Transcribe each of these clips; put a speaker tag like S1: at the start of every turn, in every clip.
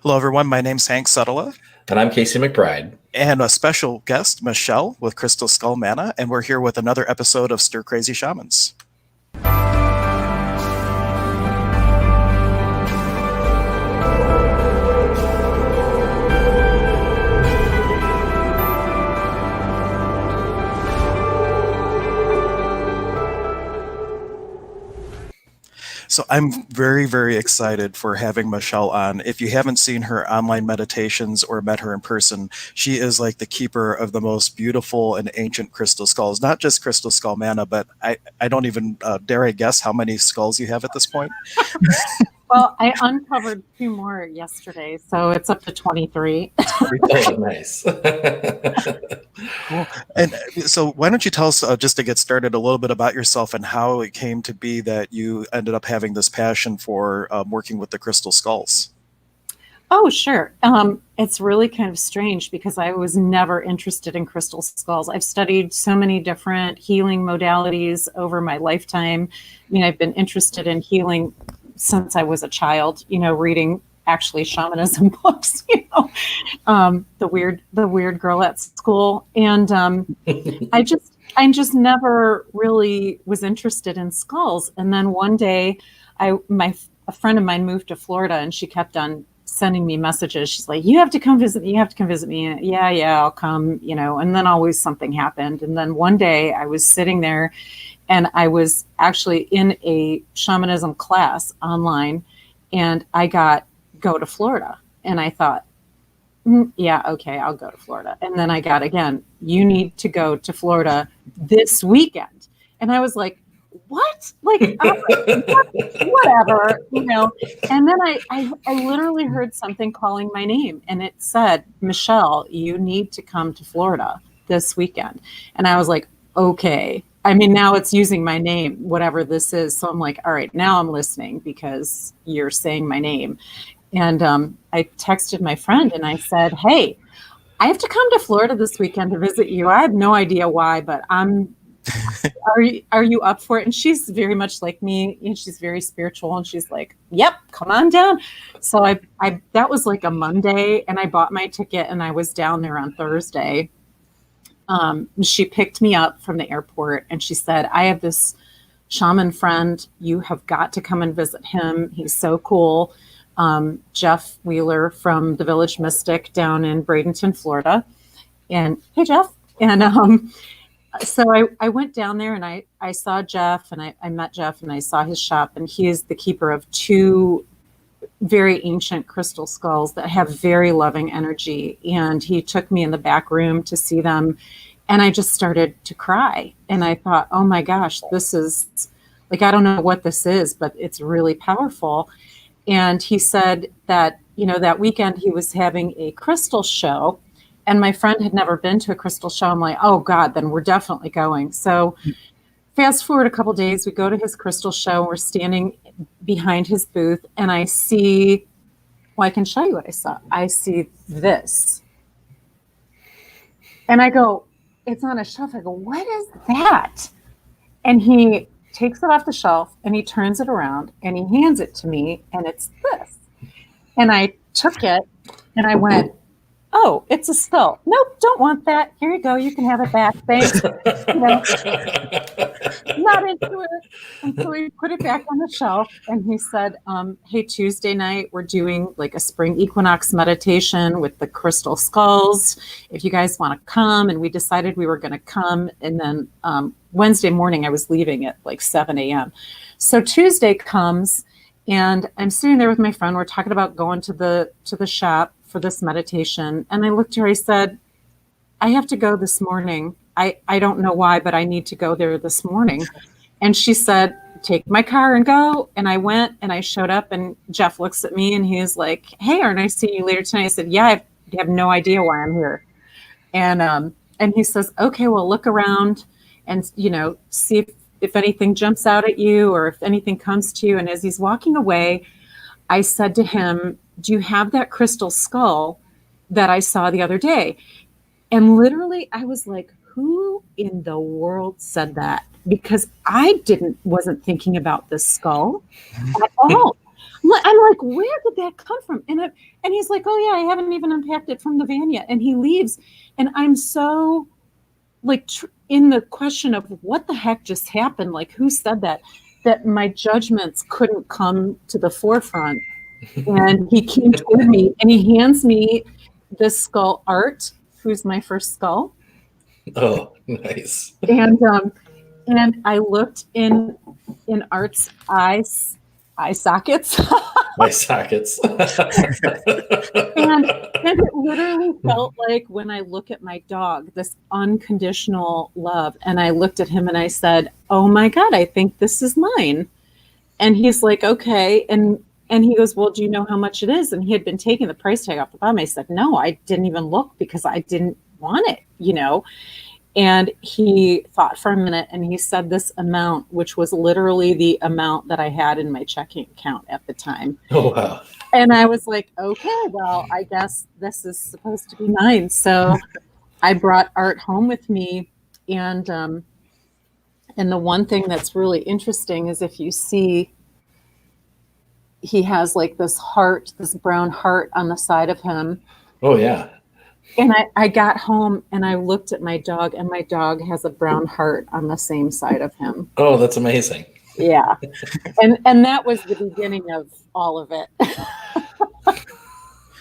S1: Hello, everyone. My name's Hank Suttala,
S2: And I'm Casey McBride.
S1: and a special guest, Michelle with Crystal Skull Mana, and we're here with another episode of Stir Crazy Shamans. So I'm very, very excited for having Michelle on. If you haven't seen her online meditations or met her in person, she is like the keeper of the most beautiful and ancient crystal skulls. Not just crystal skull mana, but I don't even dare I guess how many skulls you have at this point.
S3: Well, I uncovered 2 more yesterday, so it's up to 23.
S2: Oh, nice.
S1: Cool. And so why don't you tell us, just to get started, a little bit about yourself and how it came to be that you ended up having this passion for working with the crystal skulls?
S3: Oh, sure. It's really kind of strange because I was never interested in crystal skulls. I've studied so many different healing modalities over my lifetime. I mean, I've been interested in healing since I was a child, reading actually shamanism books, the weird girl at school. And I just never really was interested in skulls. And then one day a friend of mine moved to Florida, and she kept on sending me messages. She's like, you have to come visit me. You have to come visit me. Yeah, I'll come, and then always something happened. And then one day I was sitting there, and I was actually in a shamanism class online, and I go to Florida. And I thought, yeah, okay, I'll go to Florida. And then I got, again, you need to go to Florida this weekend. And I was like, what? Like, whatever, And then I literally heard something calling my name, and it said, Michelle, you need to come to Florida this weekend. And I was like, okay. I mean, now it's using my name, whatever this is. So I'm like, all right, now I'm listening because you're saying my name. And I texted my friend and I said, hey, I have to come to Florida this weekend to visit you. I have no idea why, but are you up for it? And she's very much like me. She's very spiritual, and she's like, yep, come on down. So I that was like a Monday, and I bought my ticket, and I was down there on Thursday. She picked me up from the airport, and she said, I have this shaman friend. You have got to come and visit him. He's so cool. Jeff Wheeler from the Village Mystic down in Bradenton, Florida. And hey, Jeff. And so I went down there, and I saw Jeff, and I met Jeff, and I saw his shop, and he is the keeper of 2 very ancient crystal skulls that have very loving energy. And he took me in the back room to see them, and I just started to cry. And I thought, oh my gosh, this is like, I don't know what this is, but it's really powerful. And he said that, that weekend he was having a crystal show, and my friend had never been to a crystal show. I'm like, oh God, then we're definitely going. So fast forward a couple of days, we go to his crystal show. We're standing behind his booth, and I see, well, I can show you what I saw. I see this. And I go, it's on a shelf. I go, what is that? And he takes it off the shelf, and he turns it around, and he hands it to me, and it's this. And I took it, and I went, oh, it's a skull. Nope, don't want that. Here you go. You can have it back. Thanks. Not into it. And so we put it back on the shelf, and he said, hey, Tuesday night, we're doing like a spring equinox meditation with the crystal skulls. If you guys want to come. And we decided we were going to come. And then Wednesday morning, I was leaving at like 7 a.m. So Tuesday comes, and I'm sitting there with my friend. We're talking about going to the shop for this meditation. And I looked at her, I said, I have to go this morning. I don't know why, but I need to go there this morning. And she said, take my car and go. And I went, and I showed up, and Jeff looks at me, and he's like, hey, aren't I seeing you later tonight? I said, yeah, I have no idea why I'm here. And he says, okay, well, look around and, see if anything jumps out at you or if anything comes to you. And as he's walking away, I said to him, do you have that crystal skull that I saw the other day? And literally I was like, who in the world said that? Because I wasn't thinking about this skull at all. I'm like, where did that come from? And he's like, oh yeah, I haven't even unpacked it from the van yet. And he leaves, and I'm so like in the question of what the heck just happened, like who said that my judgments couldn't come to the forefront. And he came toward me and he hands me this skull, Art, who's my first skull.
S2: Oh, nice.
S3: And I looked in Art's eye sockets.
S2: My sockets.
S3: And it literally felt like when I look at my dog, this unconditional love. And I looked at him and I said, oh my God, I think this is mine. And he's like, okay. And he goes, well, do you know how much it is? And he had been taking the price tag off the bottom. I said, no, I didn't even look because I didn't want it, And he thought for a minute and he said this amount, which was literally the amount that I had in my checking account at the time.
S2: Oh, wow.
S3: And I was like, okay, well, I guess this is supposed to be mine. So I brought Art home with me. And the one thing that's really interesting is if you see, he has like this heart, this brown heart on the side of him.
S2: Oh, yeah.
S3: And I got home and I looked at my dog, and my dog has a brown heart on the same side of him.
S2: Oh, that's amazing.
S3: Yeah. And that was the beginning of all of it.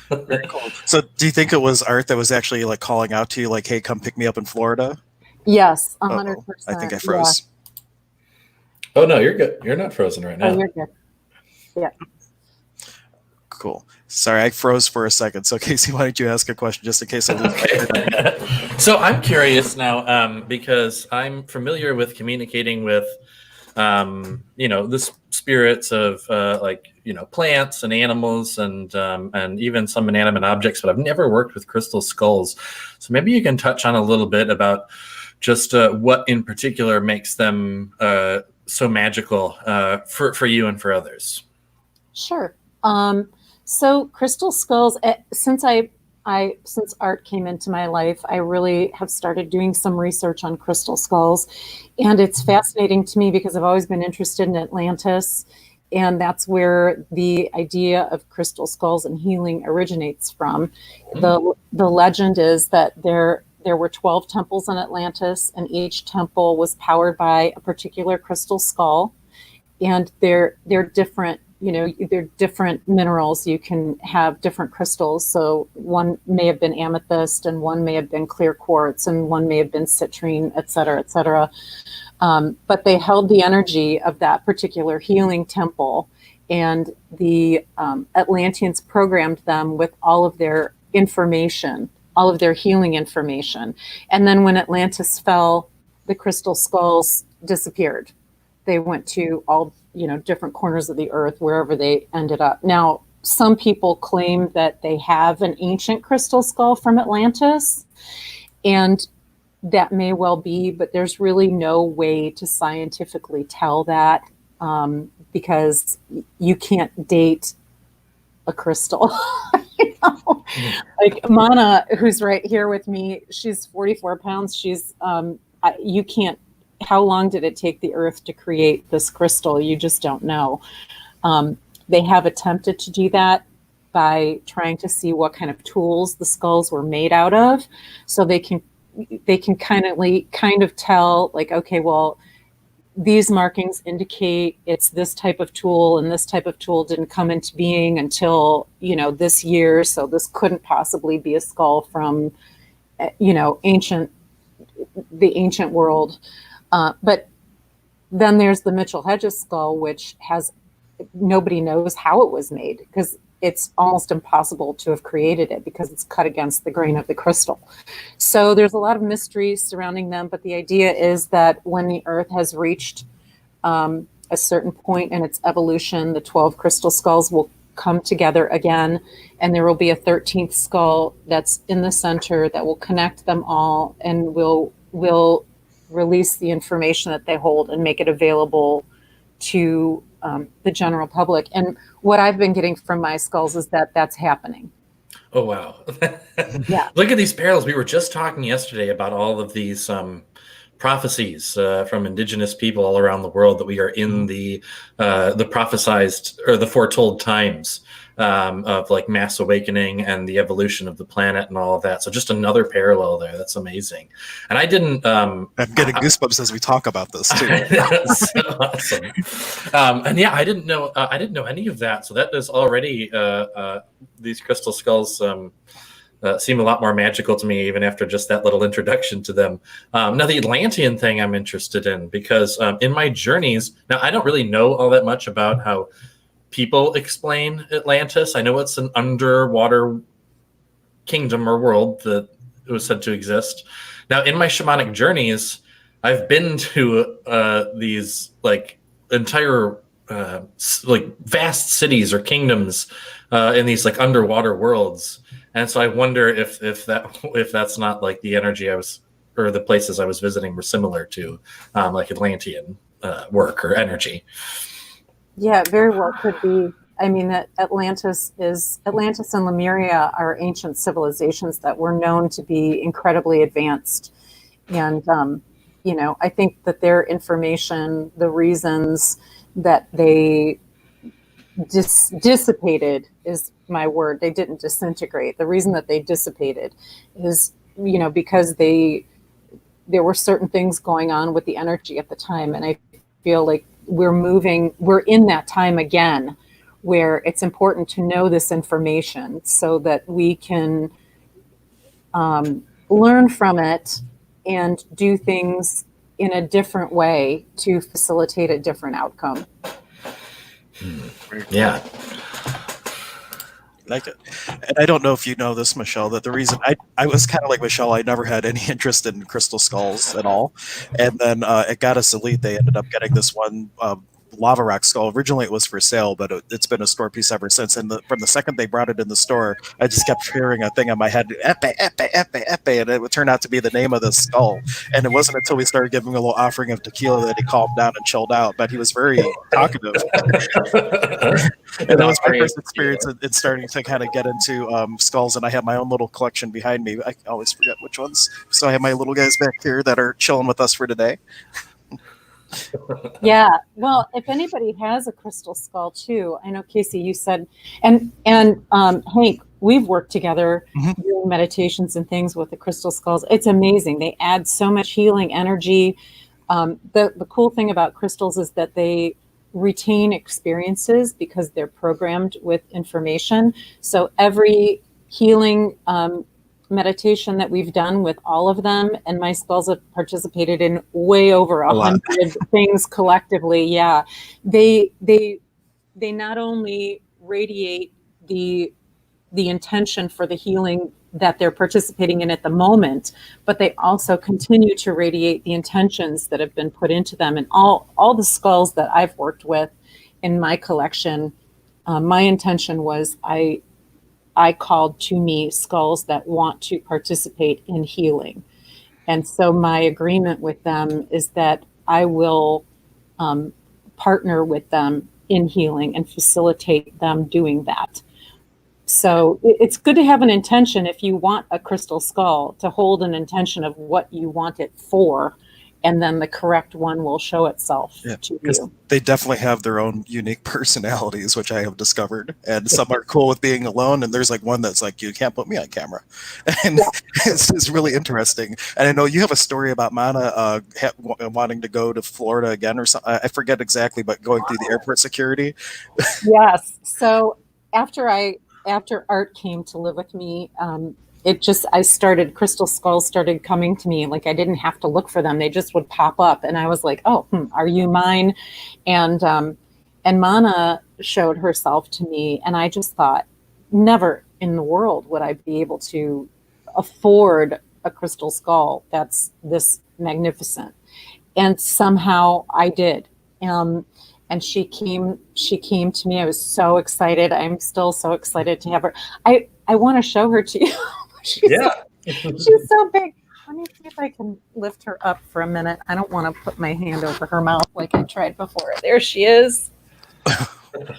S1: Very cool. So do you think it was Art that was actually like calling out to you like, hey, come pick me up in Florida?
S3: Yes, 100%.
S1: Uh-oh. I think I froze.
S2: Yeah. Oh, no, you're good. You're not frozen right now.
S3: Oh, you're good. Yeah.
S1: Cool. Sorry, I froze for a second. So Casey, why don't you ask a question just in case I lose
S2: Okay. So I'm curious now because I'm familiar with communicating with, the spirits of plants and animals and even some inanimate objects, but I've never worked with crystal skulls. So maybe you can touch on a little bit about just what in particular makes them so magical for you and for others.
S3: Sure. So crystal skulls, since Art came into my life, I really have started doing some research on crystal skulls. And it's fascinating to me because I've always been interested in Atlantis. And that's where the idea of crystal skulls and healing originates from. The legend is that there were 12 temples in Atlantis, and each temple was powered by a particular crystal skull. And they're different. They're different minerals. You can have different crystals. So one may have been amethyst, and one may have been clear quartz, and one may have been citrine, et cetera, et cetera. But they held the energy of that particular healing temple. And the Atlanteans programmed them with all of their information, all of their healing information. And then when Atlantis fell, the crystal skulls disappeared. They went to all different corners of the earth, wherever they ended up. Now, some people claim that they have an ancient crystal skull from Atlantis, and that may well be, but there's really no way to scientifically tell that because you can't date a crystal. Like Mana, who's right here with me, she's 44 pounds. You can't. How long did it take the earth to create this crystal? You just don't know. They have attempted to do that by trying to see what kind of tools the skulls were made out of. So they can kind of tell, like, okay, well, these markings indicate it's this type of tool, and this type of tool didn't come into being until, this year. So this couldn't possibly be a skull from, the ancient world. But then there's the Mitchell Hedges skull, which nobody knows how it was made, because it's almost impossible to have created it because it's cut against the grain of the crystal. So there's a lot of mystery surrounding them. But the idea is that when the earth has reached a certain point in its evolution, the 12 crystal skulls will come together again, and there will be a 13th skull that's in the center that will connect them all and will release the information that they hold and make it available to the general public. And what I've been getting from my skulls is that that's happening.
S2: Oh, wow.
S3: Yeah.
S2: Look at these parallels. We were just talking yesterday about all of these prophecies from indigenous people all around the world that we are in the prophesized or the foretold times of like mass awakening and the evolution of the planet and all of that. So just another parallel there. That's amazing. And I didn't.
S1: I'm getting goosebumps as we talk about this too.
S2: That's so awesome. And yeah, I didn't know any of that. So that is already these crystal skulls. Seem a lot more magical to me even after just that little introduction to them. Now, the Atlantean thing I'm interested in because in my journeys, now I don't really know all that much about how people explain Atlantis. I know it's an underwater kingdom or world that was said to exist. Now, in my shamanic journeys, I've been to these like entire like vast cities or kingdoms in these like underwater worlds. And so I wonder if that's not like the energy I was, or the places I was visiting were similar to like Atlantean work or energy.
S3: Yeah, it very well could be. I mean, that Atlantis and Lemuria are ancient civilizations that were known to be incredibly advanced. And, I think that their information, the reasons that they dissipated is my word. They didn't disintegrate. The reason that they dissipated is, because there were certain things going on with the energy at the time. And I feel like we're in that time again, where it's important to know this information so that we can learn from it and do things in a different way to facilitate a different outcome.
S2: Yeah.
S1: Like it. And I don't know if you know this, Michelle, that the reason I was kind of like Michelle, I never had any interest in crystal skulls at all. And then at Goddess Elite, they ended up getting this one lava rock skull. Originally it was for sale, but it's been a store piece ever since. And from the second they brought it in the store, I just kept hearing a thing in my head, Epe, Epe, Epe, Epe, and it would turn out to be the name of the skull. And it wasn't until we started giving a little offering of tequila that he calmed down and chilled out, but he was very talkative. And that was my first experience in starting to kind of get into skulls, and I have my own little collection behind me. I always forget which ones. So I have my little guys back here that are chilling with us for today.
S3: Yeah. Well, if anybody has a crystal skull too, I know Casey, you said, and Hank, we've worked together doing meditations and things with the crystal skulls. It's amazing. They add so much healing energy. The cool thing about crystals is that they retain experiences because they're programmed with information. So every healing meditation that we've done with all of them, and my skulls have participated in way over 100 things collectively. Yeah, they not only radiate the intention for the healing that they're participating in at the moment, but they also continue to radiate the intentions that have been put into them. And all the skulls that I've worked with in my collection, my intention was I called to me skulls that want to participate in healing. And so my agreement with them is that I will partner with them in healing and facilitate them doing that. So it's good to have an intention if you want a crystal skull, to hold an intention of what you want it for, and then the correct one will show itself to you.
S1: They definitely have their own unique personalities, which I have discovered. And some are cool with being alone, and there's like one that's like, you can't put me on camera. And it's really interesting. And I know you have a story about Mana wanting to go to Florida again or something. I forget exactly, but going through the airport security.
S3: Yes. So after Art came to live with me, crystal skulls started coming to me. Like I didn't have to look for them. They just would pop up. And I was like, oh, are you mine? And Mana showed herself to me. And I just thought, never in the world would I be able to afford a crystal skull that's this magnificent. And somehow I did. And she came to me. I was so excited. I'm still so excited to have her. I want to show her to you. She's so big. Let me see if I can lift her up for a minute. I don't want to put my hand over her mouth like I tried before. There she is.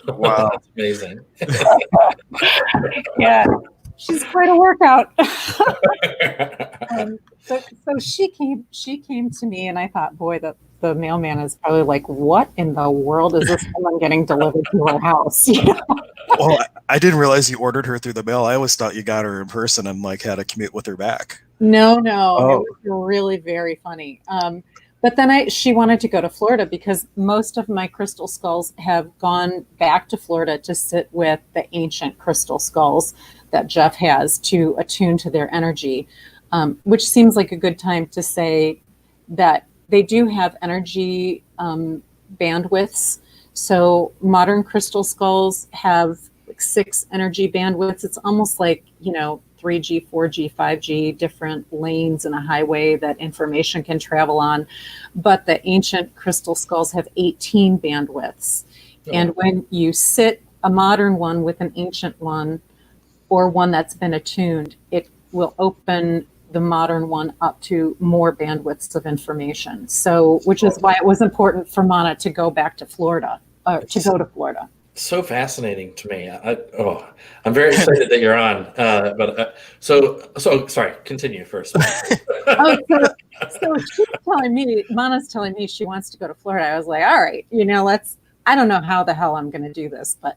S1: Wow.
S2: That's amazing.
S3: Yeah. she's quite a workout. So she came to me, and I thought, boy, the mailman is probably like, what in the world is this woman getting delivered to her house?
S1: Well, I didn't realize you ordered her through the mail. I always thought you got her in person and like had to commute with her back.
S3: No,
S1: Oh.
S3: it was really very funny. But then she wanted to go to Florida because most of my crystal skulls have gone back to Florida to sit with the ancient crystal skulls that Jeff has to attune to their energy, which seems like a good time to say that they do have energy bandwidths. So modern crystal skulls have like 6 energy bandwidths. It's almost like, 3G, 4G, 5G, different lanes in a highway that information can travel on. But the ancient crystal skulls have 18 bandwidths. Oh. And when you sit a modern one with an ancient one or one that's been attuned, it will open the modern one up to more bandwidths of information. So, which is why it was important for Mana to go back to Florida, to go to Florida.
S2: So fascinating to me. I'm very excited that you're on. So sorry, continue first.
S3: So she's telling me, Mana's telling me she wants to go to Florida. I was like, all right, I don't know how the hell I'm going to do this, but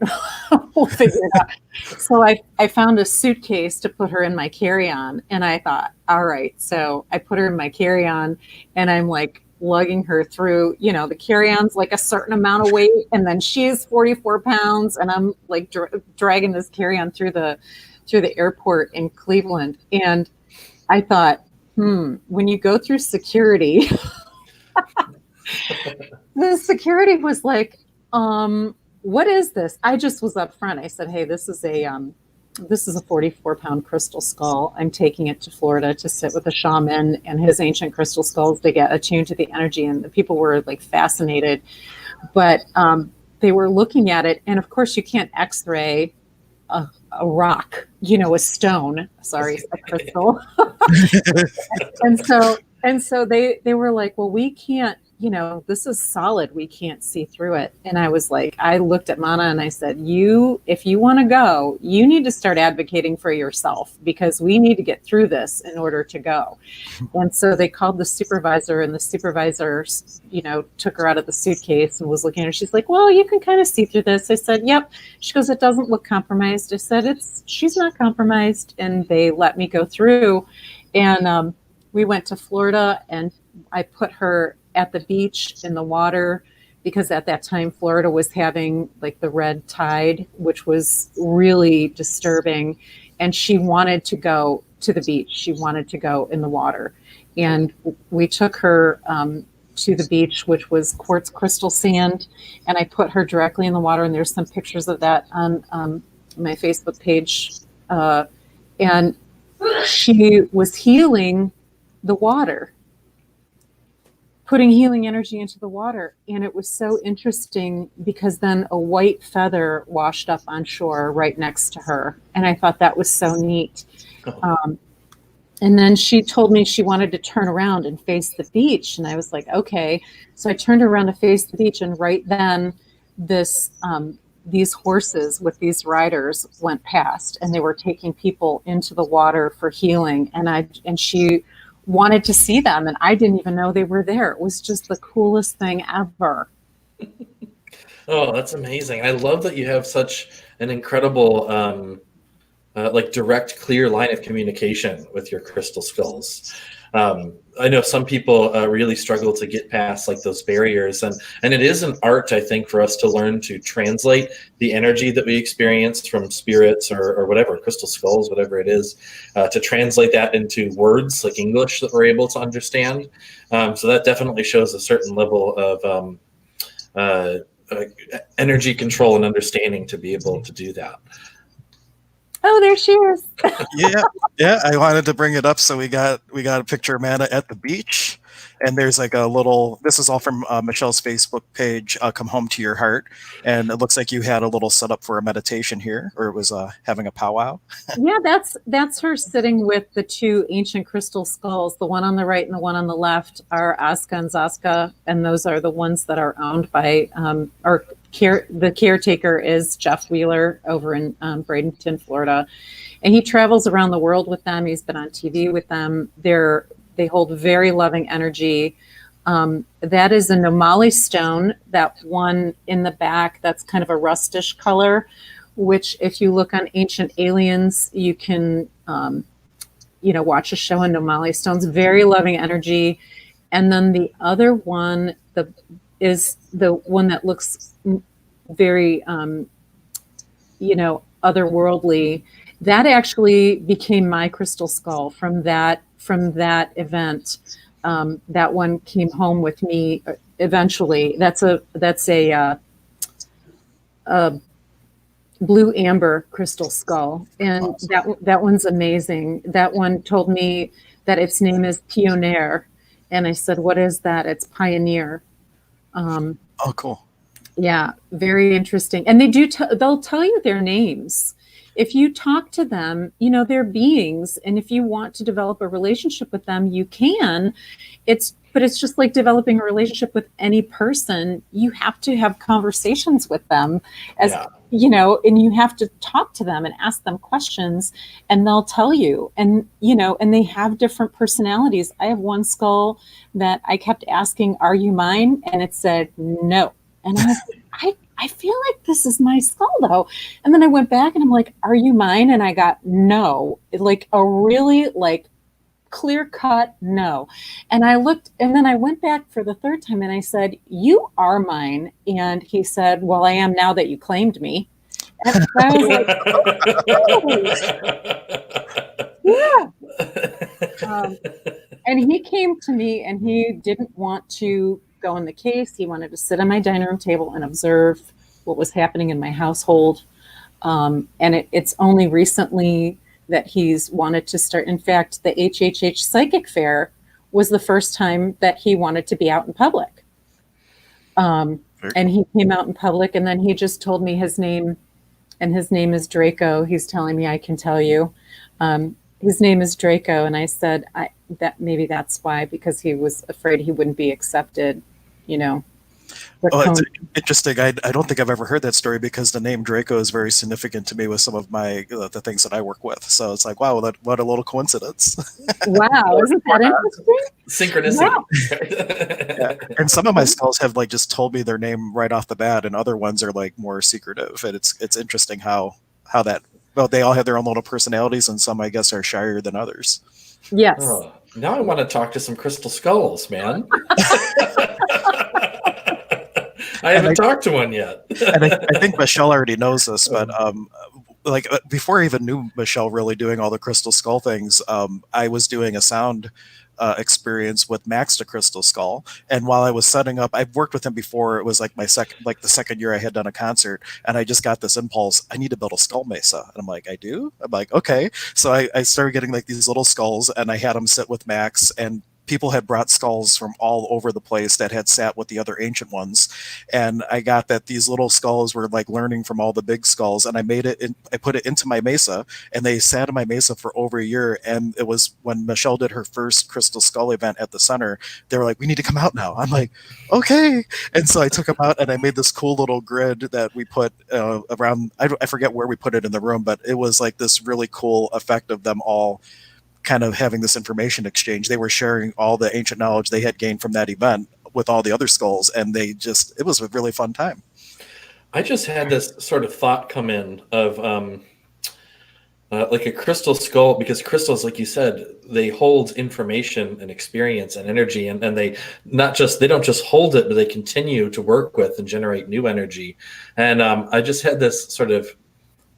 S3: we'll figure it out. So I found a suitcase to put her in my carry-on, and I thought, all right. So I put her in my carry-on, and I'm like lugging her through, the carry-on's like a certain amount of weight, and then she's 44 pounds, and I'm like dragging this carry-on through the airport in Cleveland. And I thought, when you go through security, the security was like, what is this? I just was up front. I said, hey, this is a 44-pound crystal skull. I'm taking it to Florida to sit with a shaman and his ancient crystal skulls to get attuned to the energy. And the people were like fascinated, but they were looking at it. And of course you can't x-ray a rock, a stone, sorry, a crystal. and so they were like, well, we can't, this is solid. We can't see through it. And I was like, I looked at Mana and I said, if you want to go, you need to start advocating for yourself, because we need to get through this in order to go. And so they called the supervisor, and the supervisor, took her out of the suitcase and was looking at her. She's like, well, you can kind of see through this. I said, yep. She goes, it doesn't look compromised. I said, she's not compromised. And they let me go through. And we went to Florida, and I put her at the beach in the water, because at that time Florida was having like the red tide, which was really disturbing, and she wanted to go to the beach. She wanted to go in the water, and we took her to the beach, which was quartz crystal sand, and I put her directly in the water, and there's some pictures of that on my Facebook page, and she was healing the water, putting healing energy into the water. And it was so interesting because then a white feather washed up on shore right next to her. And I thought that was so neat. And then she told me she wanted to turn around and face the beach. And I was like, okay. So I turned around to face the beach, and right then these horses with these riders went past, and they were taking people into the water for healing. And she wanted to see them, and I didn't even know they were there. It was just the coolest thing ever.
S2: Oh, that's amazing. I love that you have such an incredible direct, clear line of communication with your crystal skulls. I know some people really struggle to get past like those barriers, and it is an art, I think, for us to learn to translate the energy that we experience from spirits or whatever, crystal skulls, whatever it is, to translate that into words like English that we're able to understand. So that definitely shows a certain level of energy control and understanding to be able to do that.
S3: Oh, there she is.
S1: Yeah. I wanted to bring it up. So we got a picture of Amanda at the beach, and there's like a little. This is all from Michelle's Facebook page. Come home to your heart, and it looks like you had a little setup for a meditation here, or it was having a powwow.
S3: Yeah, that's her sitting with the 2 ancient crystal skulls. The one on the right and the one on the left are Aska and Zaska, and those are the ones that are owned by or the caretaker is Jeff Wheeler over in Bradenton, Florida, and he travels around the world with them. He's been on TV with them. They hold very loving energy. That is a Nomali stone, that one in the back, that's kind of a rustish color, which if you look on Ancient Aliens, you can, watch a show on Nomali stones, very loving energy. And then the other one is the one that looks very, otherworldly. That actually became my crystal skull from that event. That one came home with me eventually. That's a blue amber crystal skull, and awesome. that one's amazing. That one told me that its name is Pioneer, and I said, "What is that?" It's pioneer.
S1: Oh, cool.
S3: Yeah, very interesting. And they'll tell you their names. If you talk to them, they're beings. And if you want to develop a relationship with them, you can. But it's just like developing a relationship with any person. You have to have conversations with them and you have to talk to them and ask them questions, and they'll tell you. And, and they have different personalities. I have one skull that I kept asking, "Are you mine?" And it said, "No." And I was like, I feel like this is my skull though. And then I went back and I'm like, "Are you mine?" And I got no, like a really clear cut no. And I looked, and then I went back for the third time and I said, "You are mine." And he said, "Well, I am now that you claimed me." And I was like, "Oh, yeah." And he came to me and he didn't want to go in the case. He wanted to sit on my dining room table and observe what was happening in my household. And it's only recently that he's wanted to start. In fact, the HHH Psychic Fair was the first time that he wanted to be out in public. And he came out in public, and then he just told me his name, and his name is Draco. He's telling me I can tell you. His name is Draco. And I said, that maybe that's why, because he was afraid he wouldn't be accepted,
S1: It's interesting. I don't think I've ever heard that story, because the name Draco is very significant to me with some of my the things that I work with. So it's like, wow, what a little coincidence.
S3: Wow, isn't that interesting?
S2: Synchronicity.
S1: Yeah. And some of my skulls have just told me their name right off the bat, and other ones are more secretive. And it's interesting how that, well, they all have their own little personalities, and some, I guess, are shyer than others.
S3: Yes.
S2: Oh, now I want to talk to some crystal skulls, man. I haven't talked to one yet.
S1: And I think Michelle already knows this, but before I even knew Michelle really doing all the crystal skull things, I was doing a sound experience with Max the Crystal Skull. And while I was setting up, I've worked with him before. It was the second year I had done a concert, and I just got this impulse. I need to build a skull mesa. And I'm like, I do? I'm like, okay. So I started getting these little skulls, and I had them sit with Max, and people had brought skulls from all over the place that had sat with the other ancient ones. And I got that these little skulls were learning from all the big skulls. And I put it into my mesa, and they sat in my mesa for over a year. And it was when Michelle did her first crystal skull event at the center, they were like, "We need to come out now." I'm like, okay. And so I took them out, and I made this cool little grid that we put around, I forget where we put it in the room, but it was this really cool effect of them all kind of having this information exchange. They were sharing all the ancient knowledge they had gained from that event with all the other skulls, and it was a really fun time.
S2: I just had this sort of thought come in of a crystal skull, because crystals, like you said, they hold information and experience and energy, and they don't just hold it, but they continue to work with and generate new energy. And I just had this sort of,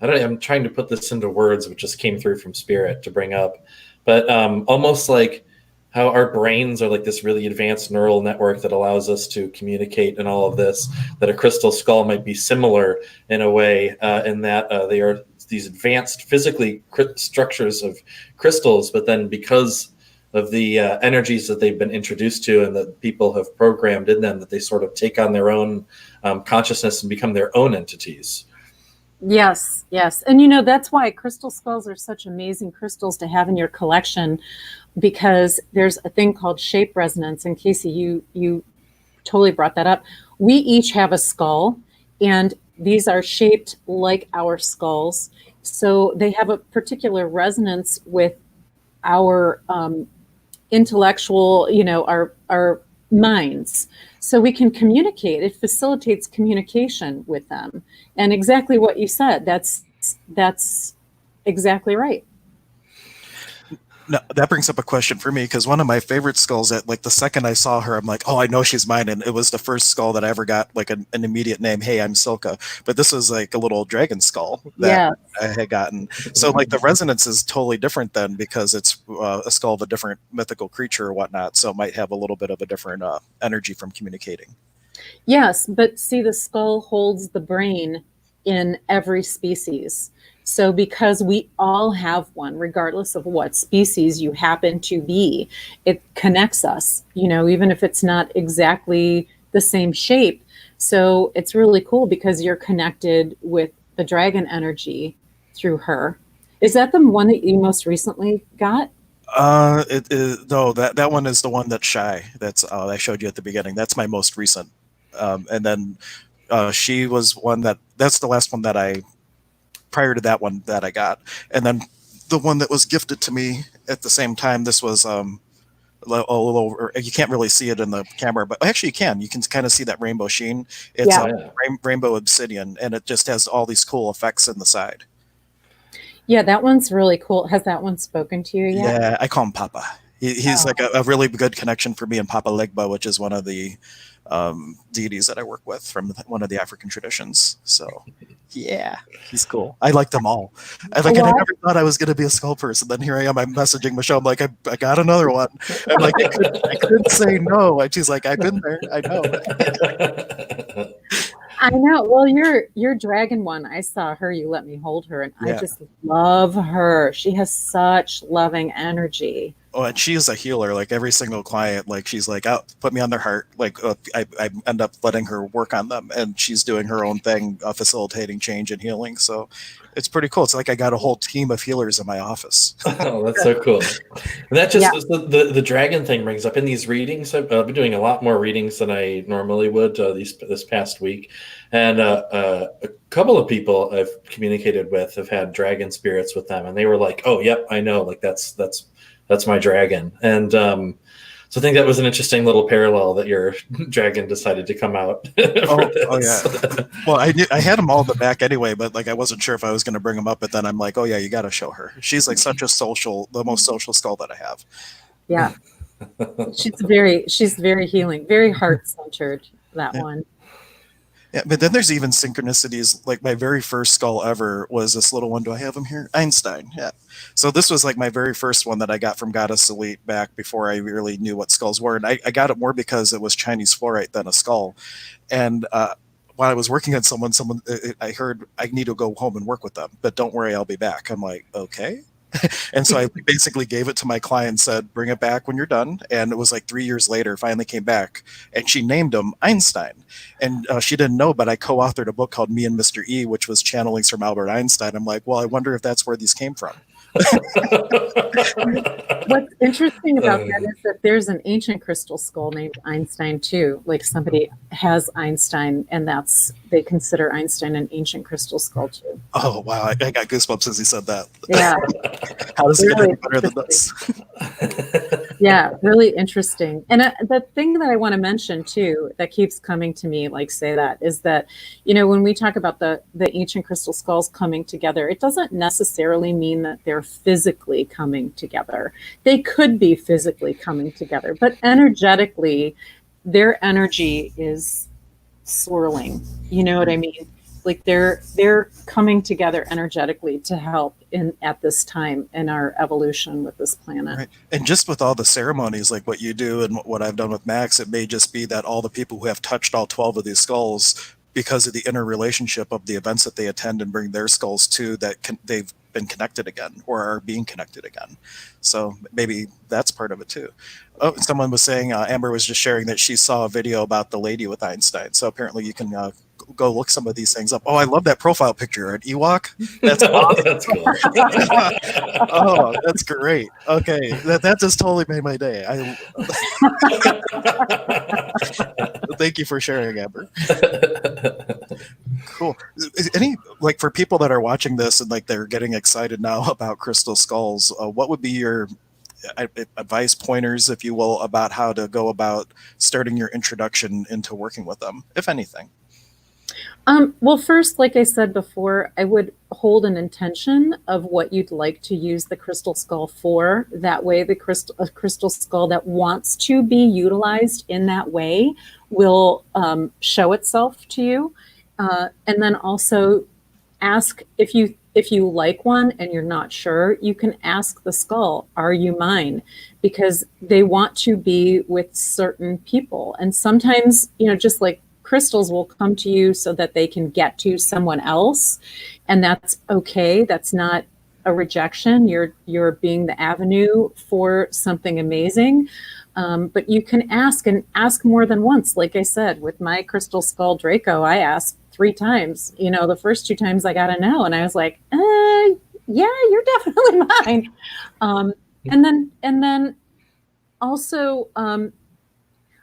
S2: I'm trying to put this into words, which just came through from spirit to bring up. But almost like how our brains are this really advanced neural network that allows us to communicate and all of this, that a crystal skull might be similar in a way, in that they are these advanced physically structures of crystals, but then because of the energies that they've been introduced to and that people have programmed in them, that they sort of take on their own consciousness and become their own entities.
S3: Yes. And that's why crystal skulls are such amazing crystals to have in your collection, because there's a thing called shape resonance. And Casey, you totally brought that up. We each have a skull, And these are shaped like our skulls. So they have a particular resonance with our intellectual, our minds. So we can communicate. It facilitates communication with them. And exactly what you said, that's exactly right.
S1: No, that brings up a question for me, because one of my favorite skulls, that like the second I saw her, I'm like, oh, I know she's mine. And it was the first skull that I ever got like an immediate name. Hey, I'm Silka. But this was like a little dragon skull that
S3: Yeah.
S1: I had gotten. So like the resonance is totally different then, because it's a skull of a different mythical creature or whatnot. So it might have a little bit of a different energy from communicating.
S3: Yes, but see, the skull holds the brain in every species. So, because we all have one, regardless of what species you happen to be, it connects us, even if it's not exactly the same shape. So, it's really cool because you're connected with the dragon energy through her. Is that the one that you most recently got?
S1: It is, no, that one is the one that's shy. That's I showed you at the beginning. That's my most recent. And then she was that's the last one that I prior to that one that I got. And then the one that was gifted to me at the same time, this was a little, you can't really see it in the camera, but actually you can kind of see that rainbow sheen. It's
S3: Yeah.
S1: a rainbow obsidian, and it just has all these cool effects in the side.
S3: Yeah, that one's really cool. Has that one spoken to you yet?
S1: Yeah, I call him Papa. He's like a really good connection for me and Papa Legba, which is one of the deities that I work with from one of the African traditions. So, yeah, he's cool. I like them all. I never thought I was going to be a skull person. Then here I am. I'm messaging Michelle. I'm like, I got another one. I'm like, I couldn't say no. And she's like, I've been there. I know.
S3: I know. Well, your dragon one, I saw her, you let me hold her, and
S1: Yeah.
S3: I just love her. She has such loving energy.
S1: Oh, and she is a healer. Like every single client, like she's like, "Oh, put me on their heart." Like I end up letting her work on them, and she's doing her own thing, facilitating change and healing. So it's pretty cool. It's like I got a whole team of healers in my office.
S2: Oh, that's so cool. And that just the dragon thing brings up in these readings. I've been doing a lot more readings than I normally would this past week, and a couple of people I've communicated with have had dragon spirits with them, and they were like, "Oh, yep, I know. Like that's my dragon." And so I think that was an interesting little parallel that your dragon decided to come out.
S1: Oh yeah. Well, I had them all in the back anyway, but like I wasn't sure if I was going to bring them up. But then I'm like, oh yeah, you got to show her. She's like such a the most social skull that I have.
S3: Yeah. She's very healing, very heart centered, that one.
S1: Yeah, but then there's even synchronicities. Like my very first skull ever was this little one. Do I have him here? Einstein. Yeah. So this was like my very first one that I got from Goddess Elite back before I really knew what skulls were. And I got it more because it was Chinese fluorite than a skull. And while I was working on I heard I need to go home and work with them, but don't worry, I'll be back. I'm like, okay. And so I basically gave it to my client and said, bring it back when you're done. And it was like 3 years later, finally came back, and she named him Einstein. And she didn't know, but I co-authored a book called Me and Mr. E, which was channelings from Albert Einstein. I'm like, well, I wonder if that's where these came from.
S3: What's interesting about that is that there's an ancient crystal skull named Einstein too. Like somebody has Einstein, and they consider Einstein an ancient crystal skull too.
S1: Oh wow, I got goosebumps as he said that.
S3: Yeah.
S1: How does it
S3: Really
S1: get any better than this?
S3: Yeah, really interesting. And the thing that I want to mention too, that keeps coming to me, like say that, is that, when we talk about the ancient crystal skulls coming together, it doesn't necessarily mean that they're physically coming together. They could be physically coming together, but energetically, their energy is swirling. You know what I mean? Like they're coming together energetically to help at this time in our evolution with this planet.
S1: Right. And just with all the ceremonies, like what you do and what I've done with Max, it may just be that all the people who have touched all 12 of these skulls, because of the interrelationship of the events that they attend and bring their skulls to, they've been connected again or are being connected again. So maybe that's part of it too. Oh, someone was saying, Amber was just sharing that she saw a video about the lady with Einstein. So apparently you can go look some of these things up. Oh, I love that profile picture. An Ewok. That's awesome.
S2: That's cool.
S1: Oh, that's great. Okay, that just totally made my day. Thank you for sharing, Amber. Cool. Any, like, for people that are watching this and like they're getting excited now about crystal skulls, what would be your advice, pointers, if you will, about how to go about starting your introduction into working with them, if anything?
S3: Well, first, like I said before, I would hold an intention of what you'd like to use the crystal skull for. That way, a crystal skull that wants to be utilized in that way will show itself to you. And then also ask if you like one and you're not sure, you can ask the skull, are you mine? Because they want to be with certain people. And sometimes, just like crystals will come to you so that they can get to someone else. And that's okay. That's not a rejection. You're being the avenue for something amazing. But you can ask more than once. Like I said, with my crystal skull Draco, I asked 3 times. The first 2 times I got a no, and I was like, yeah, you're definitely mine. And then also,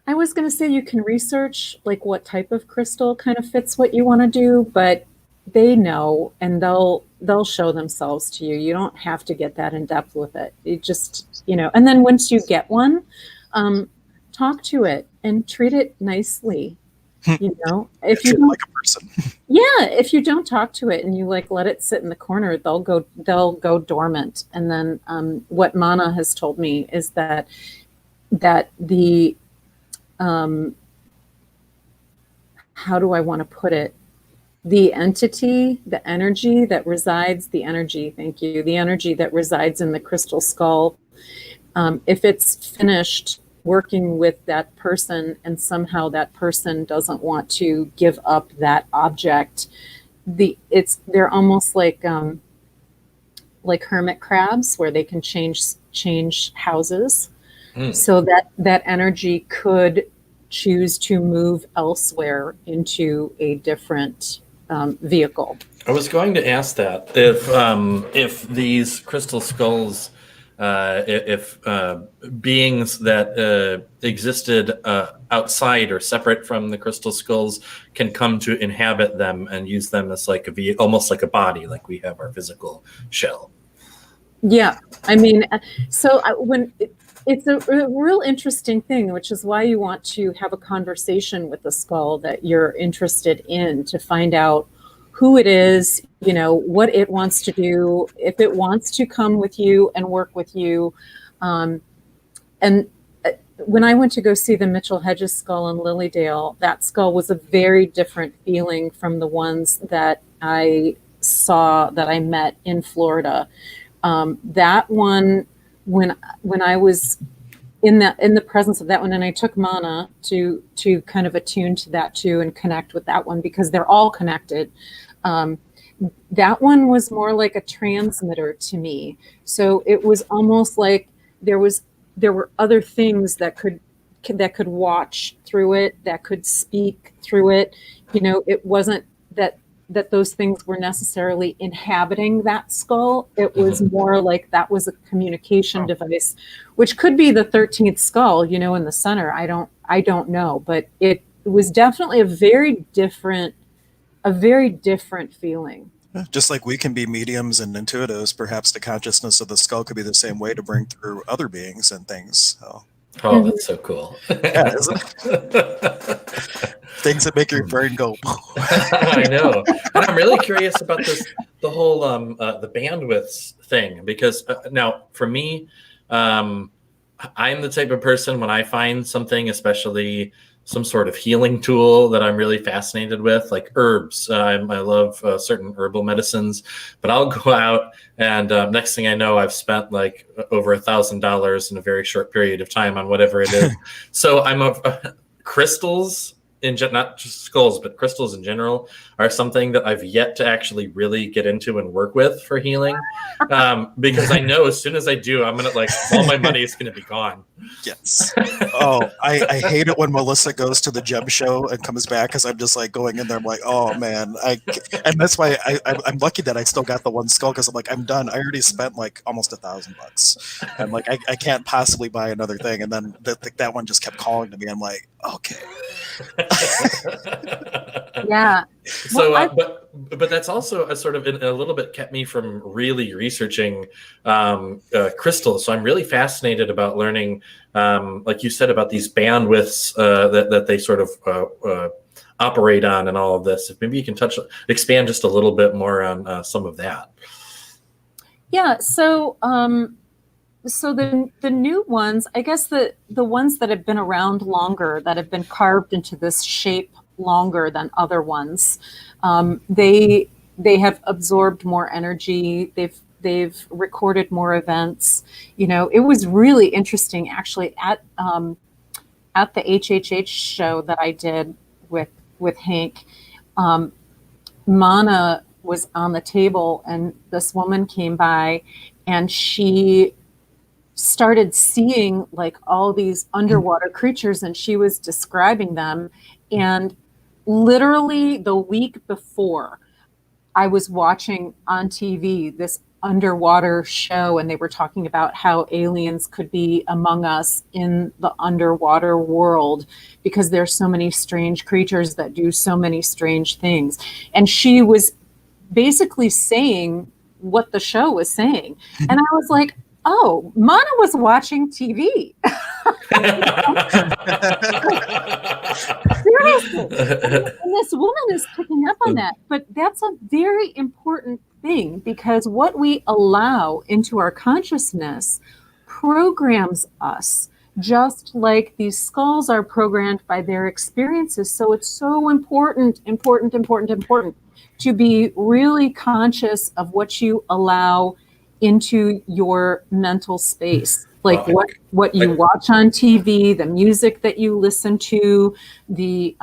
S3: I was going to say you can research like what type of crystal kind of fits what you want to do, but they know and they'll show themselves to you. You don't have to get that in depth with it. You just, and then once you get one, talk to it and treat it nicely. If you don't,
S1: like a person.
S3: Yeah, if you don't talk to it and you like let it sit in the corner, they'll go dormant. And then what Mana has told me is that the how do I want to put it? The entity, the energy that resides, the energy that resides in the crystal skull, if it's finished working with that person and somehow that person doesn't want to give up that object, they're almost like hermit crabs where they can change houses. So that energy could choose to move elsewhere into a different vehicle.
S2: I was going to ask that if these crystal skulls, if beings that existed outside or separate from the crystal skulls can come to inhabit them and use them as like almost like a body, like we have our physical shell.
S3: Yeah, I mean, so it's a real interesting thing, which is why you want to have a conversation with the skull that you're interested in to find out who it is, what it wants to do, if it wants to come with you and work with you. And when I went to go see the Mitchell Hedges skull in Lilydale, that skull was a very different feeling from the ones that I saw, that I met in Florida. That one, when I was in the presence of that one, and I took Mana to kind of attune to that too and connect with that one because they're all connected. That one was more like a transmitter to me. So it was almost like there were other things that could watch through it, that could speak through it. It wasn't that those things were necessarily inhabiting that skull. It was more like that was a communication device, which could be the 13th skull, in the center. I don't know, but it was definitely a very different feeling.
S1: Just like we can be mediums and intuitives, perhaps the consciousness of the skull could be the same way to bring through other beings and things. So.
S2: Oh, that's so cool.
S1: Yeah, isn't it? Things that make your brain go.
S2: I know. And I'm really curious about the whole the bandwidths thing, because now for me, I'm the type of person when I find something, especially some sort of healing tool that I'm really fascinated with, like herbs. I love certain herbal medicines, but I'll go out and next thing I know, I've spent like over $1,000 in a very short period of time on whatever it is. So crystals not just skulls, but crystals in general are something that I've yet to actually really get into and work with for healing. Because I know as soon as I do, I'm going to all my money is going to be gone.
S1: Yes. Oh, I hate it when Melissa goes to the gem show and comes back, because I'm just like going in there. I'm like, oh man, and that's why I'm lucky that I still got the one skull, because I'm like, I'm done. I already spent like almost $1,000. I'm like, I can't possibly buy another thing. And then that one just kept calling to me. I'm like, okay.
S3: Yeah.
S2: So, but that's also a sort of a little bit kept me from really researching crystals. So I'm really fascinated about learning, like you said, about these bandwidths that they sort of operate on and all of this. If maybe you can expand just a little bit more on some of that.
S3: Yeah. So, so the new ones, I guess the ones that have been around longer, that have been carved into this shape longer than other ones, they have absorbed more energy. They've recorded more events. It was really interesting actually at the HHH show that I did with Hank. Mana was on the table, and this woman came by, and she started seeing like all these underwater creatures, and she was describing them. And literally the week before, I was watching on TV this underwater show, and they were talking about how aliens could be among us in the underwater world because there's so many strange creatures that do so many strange things. And she was basically saying what the show was saying. And I was like, oh, Mana was watching TV. Seriously. And this woman is picking up on that. But that's a very important thing, because what we allow into our consciousness programs us, just like these skulls are programmed by their experiences. So it's so important to be really conscious of what you allow into your mental space, like what you watch on TV, the music that you listen to, the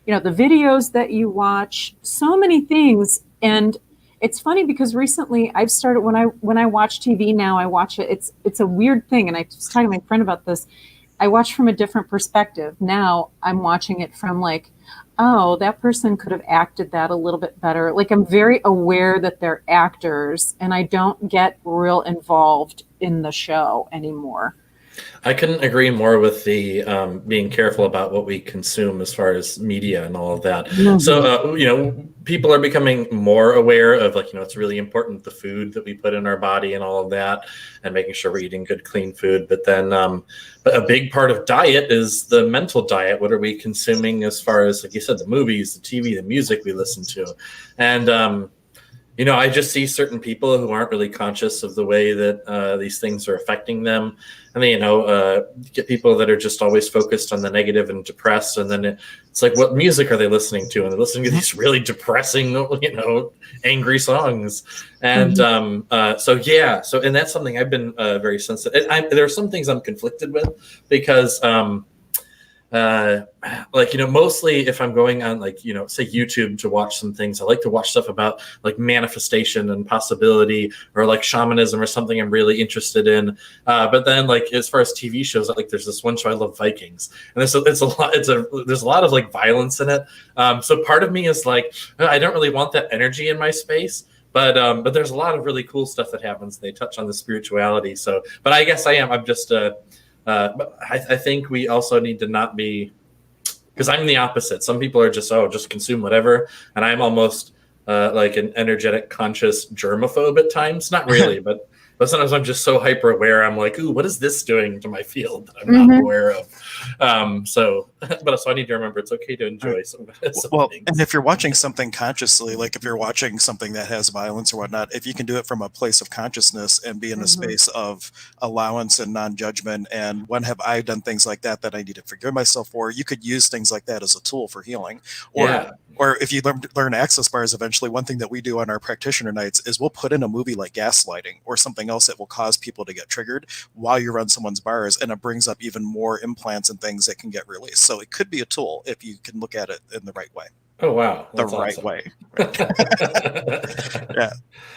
S3: videos that you watch, so many things. And it's funny because recently I've started, when I watch TV now, I watch it. It's a weird thing, and I was talking to my friend about this. I watch from a different perspective. Now I'm watching it from like, oh, that person could have acted that a little bit better. Like, I'm very aware that they're actors, and I don't get real involved in the show anymore.
S2: I couldn't agree more with the being careful about what we consume as far as media and all of that. Mm-hmm. So, people are becoming more aware of it's really important, the food that we put in our body and all of that, and making sure we're eating good, clean food. But then but a big part of diet is the mental diet. What are we consuming as far as, like you said, the movies, the TV, the music we listen to? And, I just see certain people who aren't really conscious of the way that these things are affecting them. And then, get people that are just always focused on the negative and depressed. And then it's like, what music are they listening to? And they're listening to these really depressing, angry songs. And and that's something I've been very sensitive. There are some things I'm conflicted with, because mostly if I'm going on say YouTube to watch some things, I like to watch stuff about like manifestation and possibility, or like shamanism or something I'm really interested in. But then as far as TV shows, there's this one show I love, Vikings, and there's a lot of like violence in it. So part of me is like, I don't really want that energy in my space. But there's a lot of really cool stuff that happens. They touch on the spirituality. So, but I guess I'm just but I think we also need to not be, because I'm the opposite. Some people are just consume whatever, and I'm almost like an energetic, conscious germaphobe at times. Not really, but sometimes I'm just so hyper aware. I'm like, ooh, what is this doing to my field that I'm not aware of? So I need to remember it's okay to enjoy some things.
S1: And if you're watching something consciously, like if you're watching something that has violence or whatnot, if you can do it from a place of consciousness and be in a space of allowance and non-judgment, and when have I done things like that I need to forgive myself for, you could use things like that as a tool for healing. Or if you learn access bars eventually, one thing that we do on our practitioner nights is we'll put in a movie like Gaslighting or something something else that will cause people to get triggered while you run someone's bars, and it brings up even more implants and things that can get released. So it could be a tool if you can look at it in the right way.
S2: Oh, wow.
S1: The
S2: That's
S1: right
S2: awesome.
S1: way. Yeah.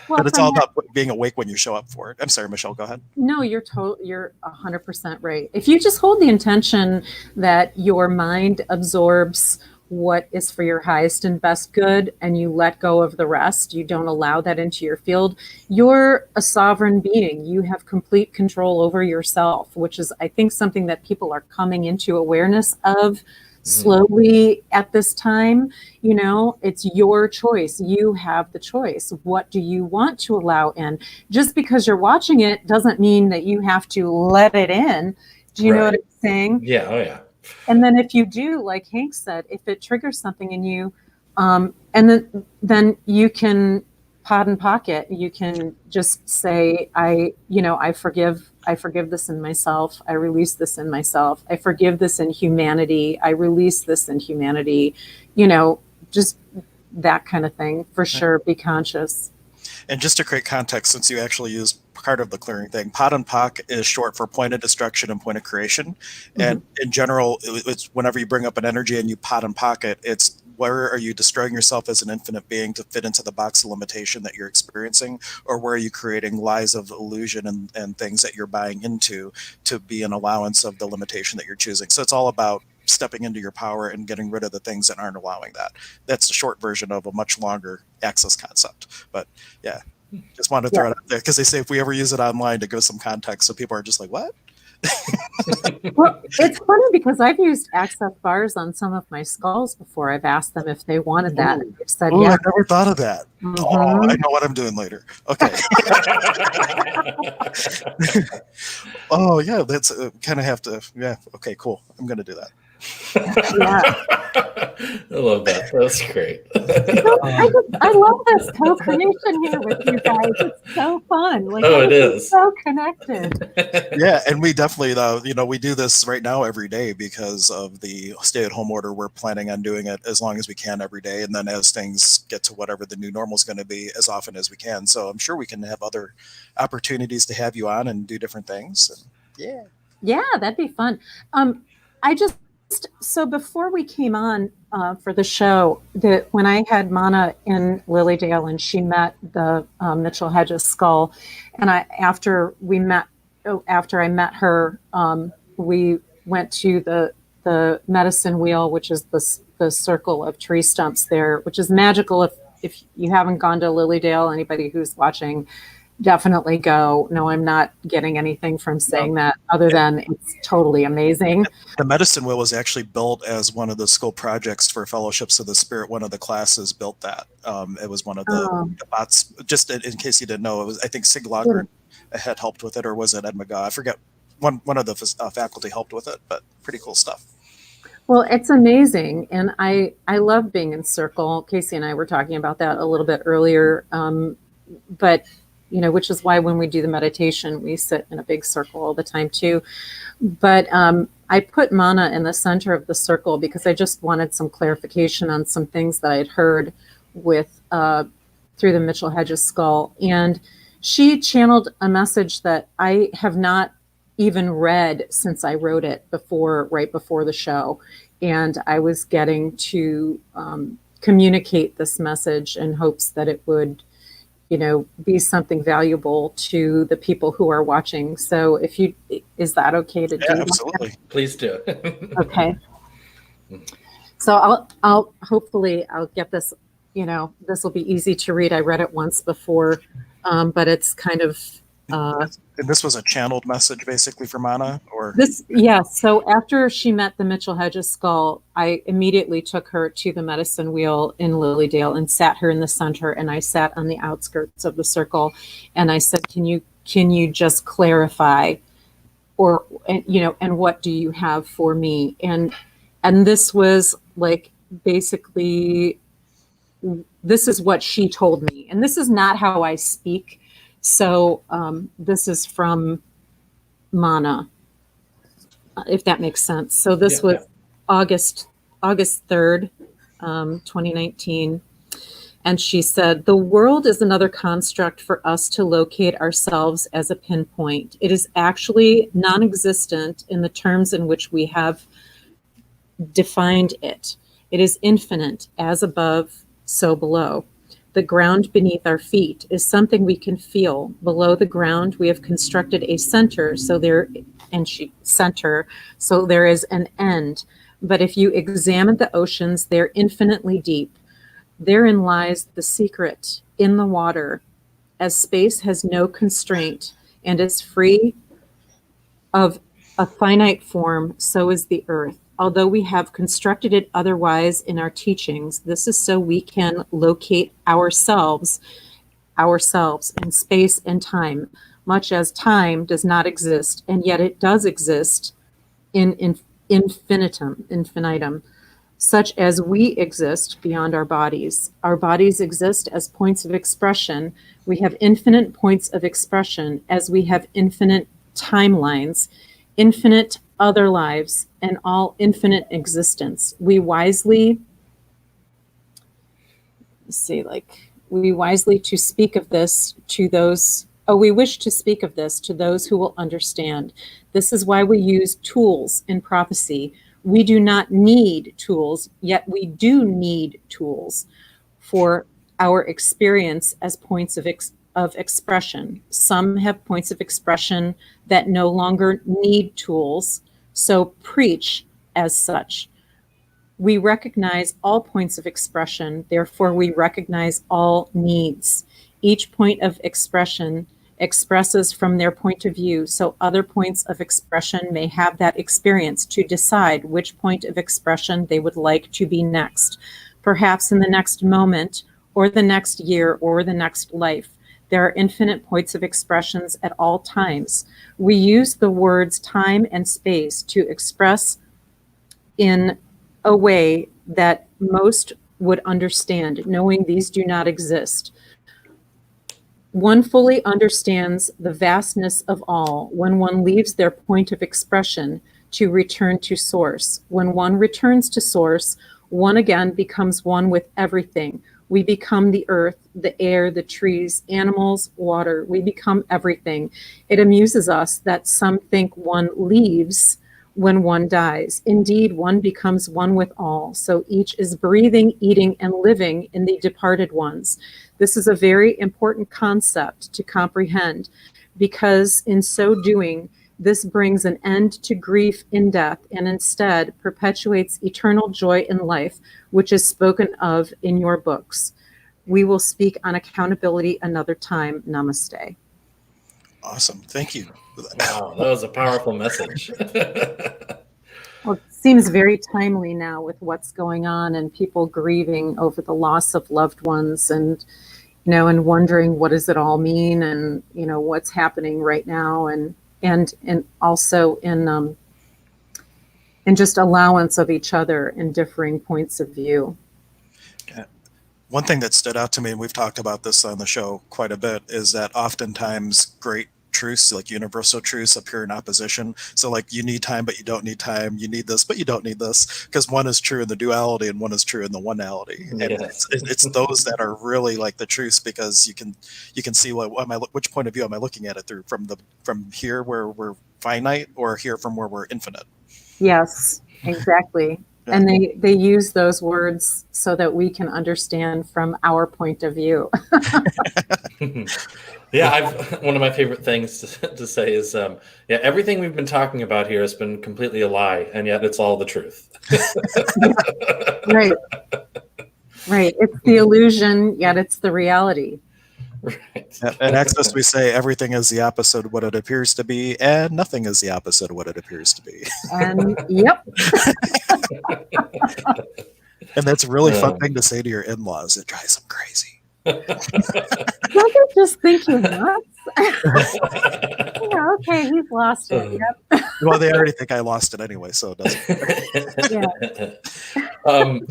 S3: Well,
S1: But it's
S3: from
S1: all
S3: that-
S1: about being awake when you show up for it. I'm sorry, Michelle, go ahead.
S3: No, you're 100% right. If you just hold the intention that your mind absorbs what is for your highest and best good, and you let go of the rest, you don't allow that into your field, you're a sovereign being. You have complete control over yourself, which is, I think, something that people are coming into awareness of slowly at this time. You know, it's your choice. You have the choice. What do you want to allow in? Just because you're watching it doesn't mean that you have to let it in. Do you know what I'm saying?
S2: Yeah. Oh, yeah.
S3: And then if you do, like Hank said, if it triggers something in you, and then you can pot and pocket. You can just say, I forgive this in myself. I release this in myself. I forgive this in humanity. I release this in humanity. You know, just that kind of thing for sure. Be conscious.
S1: And just to create context, since you actually use part of the clearing thing, pot and pock is short for point of destruction and point of creation. And in general, it's whenever you bring up an energy and you pot and pocket, it's where are you destroying yourself as an infinite being to fit into the box of limitation that you're experiencing, or where are you creating lies of illusion and things that you're buying into to be an allowance of the limitation that you're choosing. So it's all about stepping into your power and getting rid of the things that aren't allowing that. That's the short version of a much longer access concept. But yeah, just wanted to throw it out there because they say if we ever use it online to give some context, so people are just like, what?
S3: Well, it's funny because I've used access bars on some of my skulls before. I've asked them if they wanted that. And they've said,
S1: Oh,
S3: yeah.
S1: I never thought of that. Oh, I know what I'm doing later. Okay. Oh, yeah, that's kind of have to. Yeah. Okay, cool. I'm going to do that.
S3: Yeah.
S2: I love that. That's great.
S3: I love this co-creation here with you guys. It's so fun. Like,
S2: it is
S3: so connected.
S1: Yeah, and we definitely, we do this right now every day because of the stay-at-home order. We're planning on doing it as long as we can every day, and then as things get to whatever the new normal is going to be, as often as we can. So I'm sure we can have other opportunities to have you on and do different things. And
S3: Yeah, that'd be fun. So before we came on for the show, when I had Mana in Lilydale and she met the Mitchell Hedges skull, and after I met her, we went to the medicine wheel, which is the circle of tree stumps there, which is magical. If you haven't gone to Lilydale, anybody who's watching, definitely go. No, I'm not getting anything from saying that other than it's totally amazing.
S1: The medicine wheel was actually built as one of the school projects for Fellowships of the Spirit. One of the classes built that. It was one of the bots. Just in case you didn't know, it was, I think Sig Lager had helped with it, or was it Ed McGaw? I forget. One of the faculty helped with it, but pretty cool stuff.
S3: Well, it's amazing, and I love being in circle. Casey and I were talking about that a little bit earlier, but which is why when we do the meditation, we sit in a big circle all the time too. But I put Mana in the center of the circle because I just wanted some clarification on some things that I had heard with through the Mitchell Hedges skull, and she channeled a message that I have not even read since I wrote it right before the show, and I was getting to communicate this message in hopes that it would be something valuable to the people who are watching. So is that okay to do?
S1: Absolutely.
S2: Please do.
S3: Okay. So I'll hopefully get this, this will be easy to read. I read it once before, but it's kind of,
S1: and this was a channeled message basically for Mana, or
S3: so after she met the Mitchell Hedges skull, I immediately took her to the medicine wheel in Lilydale and sat her in the center, and I sat on the outskirts of the circle, and I said, can you just clarify, and what do you have for me? And this was like, basically, this is what she told me, and this is not how I speak. So this is from Mana, if that makes sense. So this was August 3rd, 2019. And she said, the world is another construct for us to locate ourselves as a pinpoint. It is actually non-existent in the terms in which we have defined it. It is infinite, as above, so below. The ground beneath our feet is something we can feel. Below the ground, we have constructed a center, so there is an end. But if you examine the oceans, they're infinitely deep. Therein lies the secret in the water. As space has no constraint and is free of a finite form, so is the earth. Although we have constructed it otherwise in our teachings, this is so we can locate ourselves in space and time, much as time does not exist, and yet it does exist in infinitum, such as we exist beyond our bodies. Our bodies exist as points of expression. We have infinite points of expression as we have infinite timelines, infinite other lives, and all infinite existence. We wisely to speak of this to those, we wish to speak of this to those who will understand. This is why we use tools in prophecy. We do not need tools, yet we do need tools for our experience as points of expression. Some have points of expression that no longer need tools, so preach as such. We recognize all points of expression, therefore we recognize all needs. Each point of expression expresses from their point of view, so other points of expression may have that experience to decide which point of expression they would like to be next. Perhaps in the next moment, or the next year, or the next life. There are infinite points of expressions at all times. We use the words time and space to express in a way that most would understand, knowing these do not exist. One fully understands the vastness of all when one leaves their point of expression to return to source. When one returns to source, one again becomes one with everything. We become the earth, the air, the trees, animals, water. We become everything. It amuses us that some think one leaves when one dies. Indeed, one becomes one with all. So each is breathing, eating, and living in the departed ones. This is a very important concept to comprehend, because in so doing, this brings an end to grief in death and instead perpetuates eternal joy in life, which is spoken of in your books. We will speak on accountability another time. Namaste.
S1: Awesome. Thank you.
S2: Wow, that was a powerful message.
S3: Well, it seems very timely now with what's going on and people grieving over the loss of loved ones, and and wondering what does it all mean, and what's happening right now, and also in just allowance of each other and differing points of view.
S1: One thing that stood out to me, and we've talked about this on the show quite a bit, is that oftentimes great truths, like universal truths, appear in opposition. So like, you need time, but you don't need time. You need this, but you don't need this, because one is true in the duality and one is true in the one-ality. And it's those that are really like the truths, because you can see which point of view am I looking at it through, from here where we're finite, or here from where we're infinite.
S3: Yes, exactly. Yeah. And they use those words so that we can understand from our point of view.
S2: Yeah, one of my favorite things to say is, everything we've been talking about here has been completely a lie, and yet it's all the truth.
S3: Right. It's the illusion, yet it's the reality.
S2: Right.
S1: At Access, we say everything is the opposite of what it appears to be, and nothing is the opposite of what it appears to be.
S3: And yep.
S1: And that's a really fun thing to say to your in-laws. It drives them crazy.
S3: Don't they just think you're nuts? Yeah, okay, he's lost it. Yep.
S1: Well, they already think I lost it anyway, so it doesn't.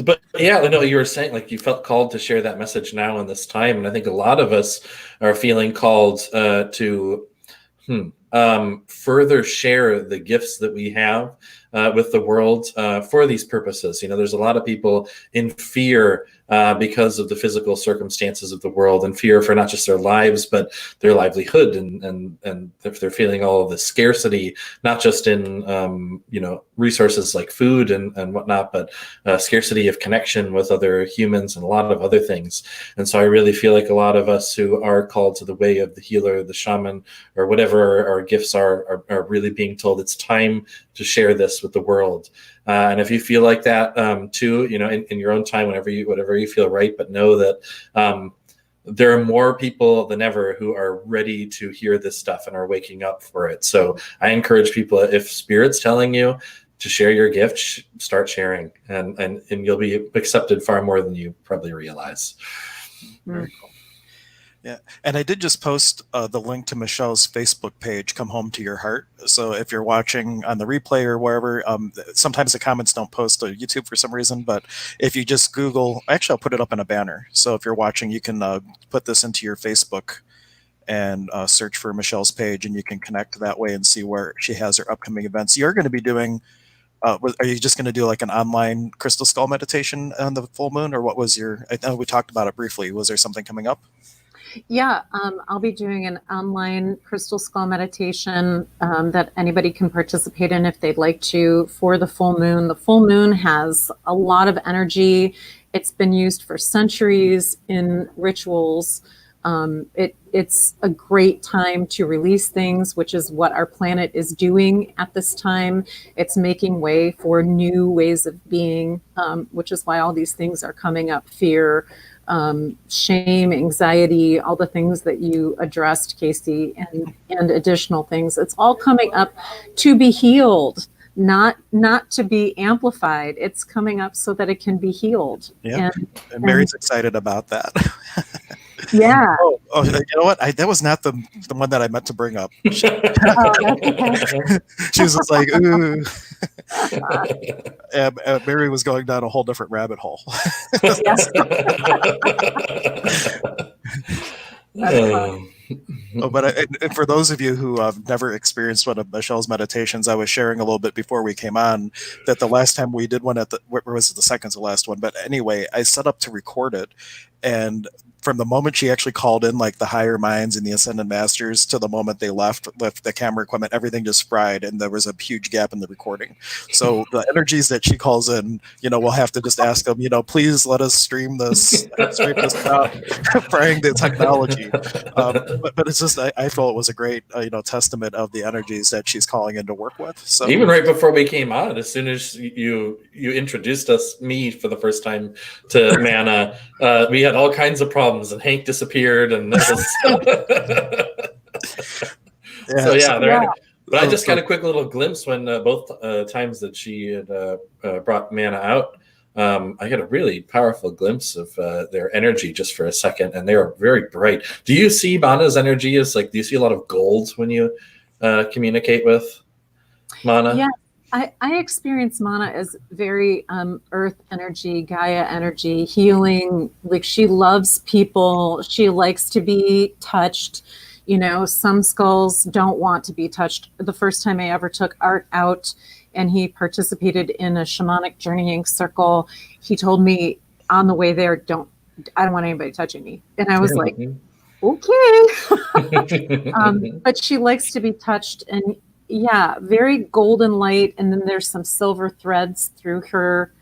S2: But yeah, I know you were saying, like, you felt called to share that message now in this time, and I think a lot of us are feeling called to further share the gifts that we have with the world for these purposes. There's a lot of people in fear because of the physical circumstances of the world, and fear for not just their lives but their livelihood, and if they're feeling all of the scarcity, not just in resources like food and whatnot, but scarcity of connection with other humans and a lot of other things. And so I really feel like a lot of us who are called to the way of the healer, the shaman, or whatever our gifts are really being told it's time to share this with the world. And if you feel like that too, in your own time, whatever you feel right, but know that there are more people than ever who are ready to hear this stuff and are waking up for it. So I encourage people, if Spirit's telling you to share your gift, start sharing, and you'll be accepted far more than you probably realize.
S1: Very cool. Yeah, and I did just post the link to Michelle's Facebook page, Come Home to Your Heart. So if you're watching on the replay or wherever, sometimes the comments don't post to YouTube for some reason, but if you just Google, actually I'll put it up in a banner. So if you're watching, you can put this into your Facebook and search for Michelle's page, and you can connect that way and see where she has her upcoming events. You're going to be doing, are you just going to do like an online crystal skull meditation on the full moon, or what was I know we talked about it briefly. Was there something coming up?
S3: Yeah, I'll be doing an online crystal skull meditation that anybody can participate in if they'd like to for the full moon. The full moon has a lot of energy. It's been used for centuries in rituals. It's a great time to release things, which is what our planet is doing at this time. It's making way for new ways of being, which is why all these things are coming up: fear, shame, anxiety, all the things that you addressed, Casey, and additional things. It's all coming up to be healed, not to be amplified. It's coming up so that it can be healed.
S1: Yeah, and Mary's excited about that.
S3: Yeah.
S1: Oh, you know what? That was not the one that I meant to bring up. She was just like, ooh. Mary was going down a whole different rabbit hole. But for those of you who have never experienced one of Michelle's meditations, I was sharing a little bit before we came on that the last time we did one where was it, the second to last one? But anyway, I set up to record it, and from the moment she actually called in, like the higher minds and the ascended masters, to the moment they left the camera equipment, everything just fried, and there was a huge gap in the recording. So the energies that she calls in, we'll have to just ask them, please let us stream this without frying the technology. But it's just, I feel it was a great, testament of the energies that she's calling in to work with. So
S2: even right before we came on, as soon as you introduced me for the first time to Mana, we had all kinds of problems, and Hank disappeared, and this was But I just got a quick little glimpse when both times that she had brought Mana out. I got a really powerful glimpse of their energy just for a second, and they are very bright. Do you see Mana's energy as do you see a lot of gold when you communicate with Mana?
S3: Yeah. I experience Mana as very earth energy, Gaia energy, healing. Like, she loves people. She likes to be touched. Some skulls don't want to be touched. The first time I ever took Art out and he participated in a shamanic journeying circle, he told me on the way there, I don't want anybody touching me. And I was like, okay. But she likes to be touched, and yeah, very golden light, and then there's some silver threads through her,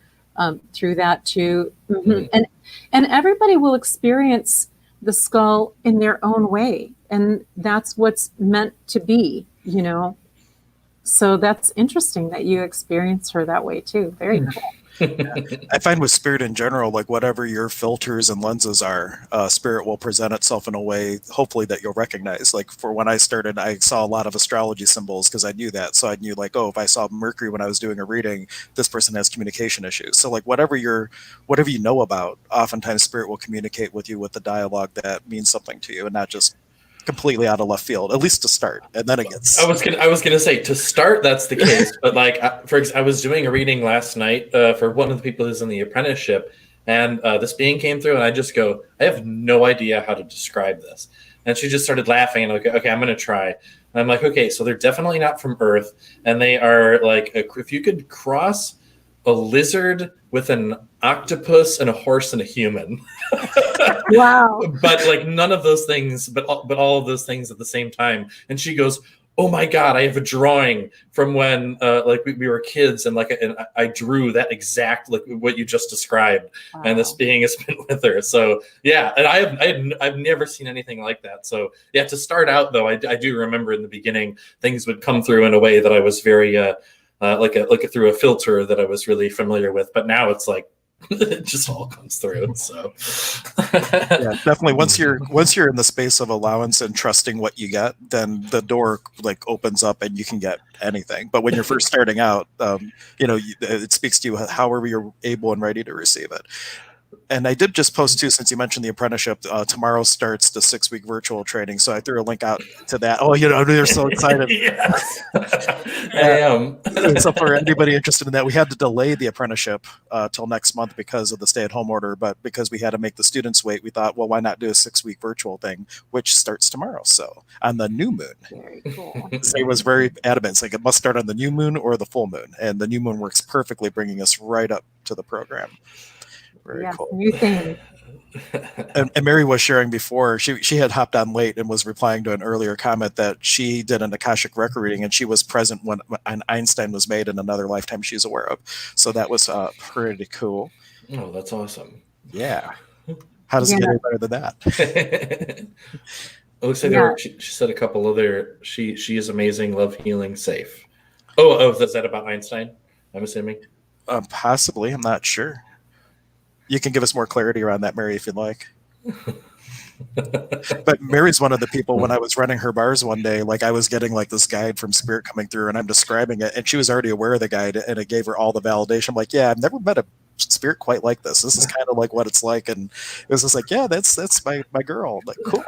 S3: through that too. Mm-hmm. And everybody will experience the skull in their own way, and that's what's meant to be, So that's interesting that you experience her that way too. Very cool.
S1: I find with Spirit in general, like whatever your filters and lenses are, Spirit will present itself in a way, hopefully, that you'll recognize. Like for when I started, I saw a lot of astrology symbols because I knew that. So I knew if I saw Mercury when I was doing a reading, this person has communication issues. So whatever you know about, oftentimes Spirit will communicate with you with the dialogue that means something to you, and not just completely out of left field, at least to start, and then it gets.
S2: I was gonna say, to start, that's the case, but I was doing a reading last night for one of the people who's in the apprenticeship, and this being came through, and I just go, I have no idea how to describe this, And she just started laughing, and like, okay, I'm going to try. And I'm like, okay, so they're definitely not from Earth. And they are like, if you could cross a lizard with an octopus and a horse and a human.
S3: Wow.
S2: But like none of those things, but all of those things at the same time. And she goes, oh my God, I have a drawing from when like we were kids, and I drew that exact, like what you just described. Wow. And this being has been with her. So yeah, and I've never seen anything like that. So yeah, to start out though, I do remember in the beginning things would come through in a way that I was very like through a filter that I was really familiar with. But now it's like it just all comes through. So
S1: yeah, definitely once you're in the space of allowance and trusting what you get, then the door like opens up and you can get anything. But when you're first starting out, it speaks to you however you're able and ready to receive it. And I did just post too, since you mentioned the apprenticeship, tomorrow starts the 6-week virtual training. So I threw a link out to that. Oh, they're so excited.
S2: Yes, I am.
S1: So for anybody interested in that, we had to delay the apprenticeship till next month because of the stay-at-home order. But because we had to make the students wait, we thought, well, why not do a 6-week virtual thing, which starts tomorrow. So on the new moon.
S3: Very cool.
S1: So he was very adamant. It's like it must start on the new moon or the full moon. And the new moon works perfectly, bringing us right up to the program. Very cool.
S3: New thing.
S1: And Mary was sharing before, she had hopped on late and was replying to an earlier comment that she did an Akashic record reading and she was present when Einstein was made in another lifetime she's aware of. So that was pretty cool.
S2: Oh, that's awesome.
S1: Yeah. How does it get any better than that?
S2: It looks like she said a couple other, she is amazing, love, healing, safe. Oh, is that about Einstein, I'm assuming?
S1: Possibly. I'm not sure. You can give us more clarity around that, Mary, if you'd like. But Mary's one of the people, when I was running her bars one day, like I was getting like this guide from Spirit coming through and I'm describing it and she was already aware of the guide and it gave her all the validation. I'm like, yeah, I've never met a spirit quite like this. This is kind of like what it's like. And it was just like, yeah, that's my girl. Like, cool.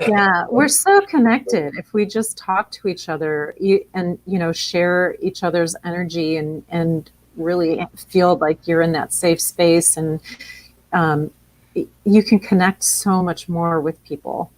S3: Yeah, we're so connected. If we just talk to each other and, share each other's energy and really feel like you're in that safe space, and you can connect so much more with people.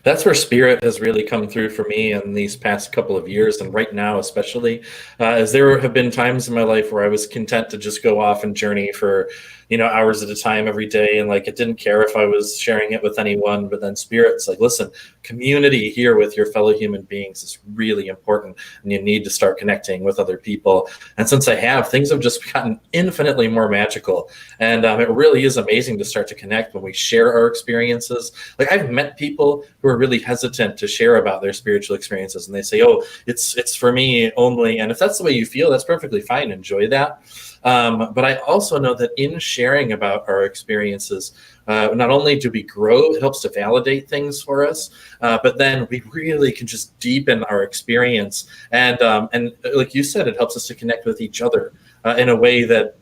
S2: That's where spirit has really come through for me in these past couple of years, and right now especially, as there have been times in my life where I was content to just go off and journey for hours at a time every day, and like it didn't care if I was sharing it with anyone. But then spirit's like, listen, community here with your fellow human beings is really important, and you need to start connecting with other people. And since I have, things have just gotten infinitely more magical, and it really is amazing to start to connect when we share our experiences. Like I've met people who are really hesitant to share about their spiritual experiences, and they say, oh, it's for me only. And if that's the way you feel, that's perfectly fine. Enjoy that. But I also know that in sharing about our experiences, not only do we grow, it helps to validate things for us, but then we really can just deepen our experience. And like you said, it helps us to connect with each other in a way that,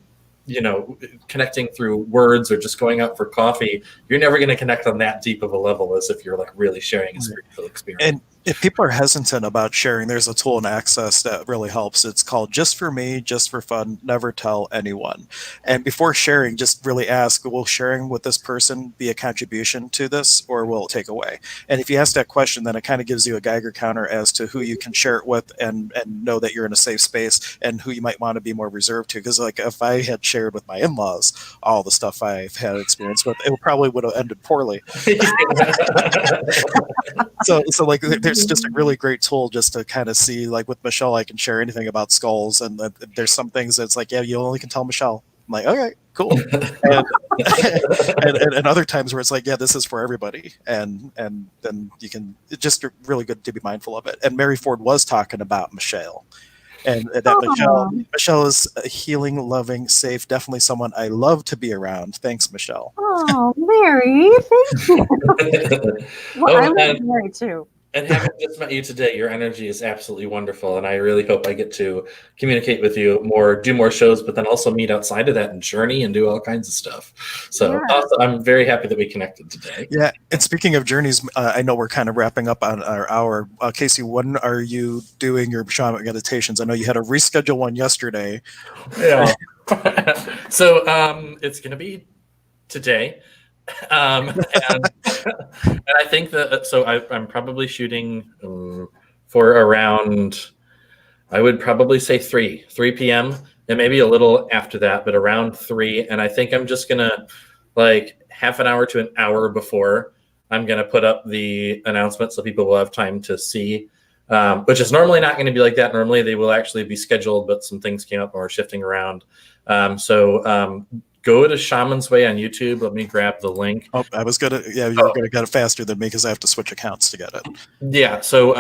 S2: connecting through words or just going out for coffee, you're never going to connect on that deep of a level as if you're like really sharing a spiritual experience.
S1: And if people are hesitant about sharing, there's a tool in Access that really helps. It's called Just for Me, Just for Fun, Never Tell Anyone. And before sharing, just really ask, will sharing with this person be a contribution to this, or will it take away? And if you ask that question, then it kind of gives you a Geiger counter as to who you can share it with and know that you're in a safe space, and who you might want to be more reserved to. Because like if I had shared with my in-laws all the stuff I've had experience with, it probably would have ended poorly. So like there's just a really great tool just to kind of see, like with Michelle, I can share anything about skulls, and there's some things that's like, yeah, you only can tell Michelle. I'm like, okay, cool. And other times where it's like, yeah, this is for everybody, and then you can, it's just really good to be mindful of it. And Mary Ford was talking about Michelle. And that Michelle is a healing, loving, safe, definitely someone I love to be around. Thanks, Michelle.
S3: Oh, Mary, thank you. Well, I love Mary too.
S2: And having just met you today, your energy is absolutely wonderful, and I really hope I get to communicate with you more, do more shows, but then also meet outside of that and journey and do all kinds of stuff. So also, I'm very happy that we connected today.
S1: Yeah, and speaking of journeys, I know we're kind of wrapping up on our hour. Casey, when are you doing your shaman meditations? I know you had to reschedule one yesterday.
S2: Yeah. So it's going to be today. And, and I think that so I'm probably shooting for around, I would probably say 3 p.m. and maybe a little after that, but around 3. And I think I'm just gonna, like, half an hour to an hour before, I'm gonna put up the announcement so people will have time to see. Which is normally not going to be like that. Normally they will actually be scheduled, but some things came up and we're shifting around. Go to Shaman's Way on YouTube. Let me grab the link.
S1: Oh, I was gonna. Yeah, you were gonna get it faster than me because I have to switch accounts to get it.
S2: Yeah. So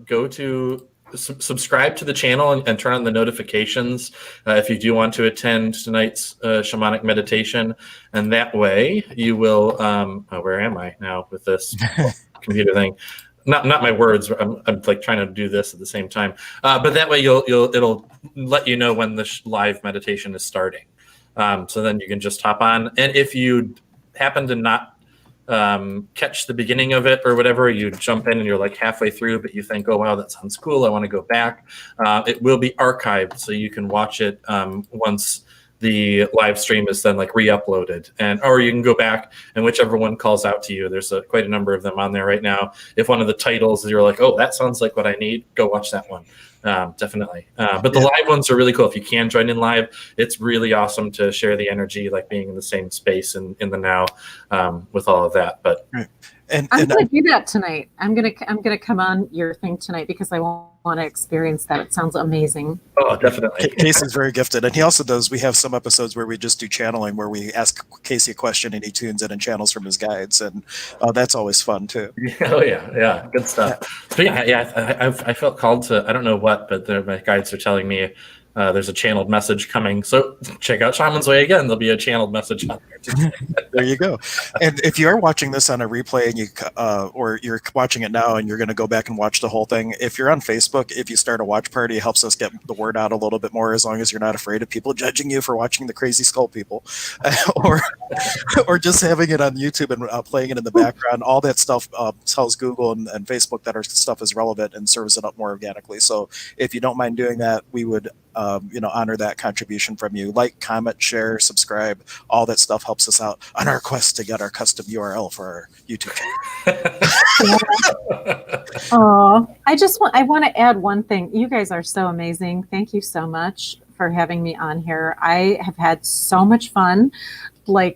S2: go to subscribe to the channel and turn on the notifications if you do want to attend tonight's shamanic meditation, and that way you will. Where am I now with this computer thing? Not my words. I'm like trying to do this at the same time. But that way it'll let you know when the live meditation is starting. So then you can just hop on. And if you happen to not catch the beginning of it or whatever, you jump in and you're like halfway through, but you think, oh, wow, that sounds cool, I want to go back. It will be archived, so you can watch it once the live stream is then like re-uploaded, or you can go back and whichever one calls out to you. There's quite a number of them on there right now. If one of the titles you're like, oh, that sounds like what I need, go watch that one. Definitely. But the live ones are really cool. If you can join in live, it's really awesome to share the energy, like being in the same space and in the now with all of that. But
S3: I'm going to do that tonight. I'm going to come on your thing tonight because I want to experience that. It sounds amazing.
S2: Oh, definitely.
S1: Casey's very gifted, and he also does. We have some episodes where we just do channeling, where we ask Casey a question and he tunes in and channels from his guides, and that's always fun too.
S2: Oh yeah, good stuff. So I felt called to, I don't know what, but my guides are telling me there's a channeled message coming. So check out Shaman's Way again. There'll be a channeled message out there.
S1: There you go. And if you are watching this on a replay and you or you're watching it now and you're going to go back and watch the whole thing, if you're on Facebook, if you start a watch party, it helps us get the word out a little bit more, as long as you're not afraid of people judging you for watching the crazy skull people, or just having it on YouTube and playing it in the background. All that stuff tells Google and Facebook that our stuff is relevant and serves it up more organically. So if you don't mind doing that, we would honor that contribution from you. Like, comment, share, subscribe. All that stuff helps us out on our quest to get our custom URL for our YouTube channel.
S3: Oh, I want to add one thing. You guys are so amazing. Thank you so much for having me on here. I have had so much fun. And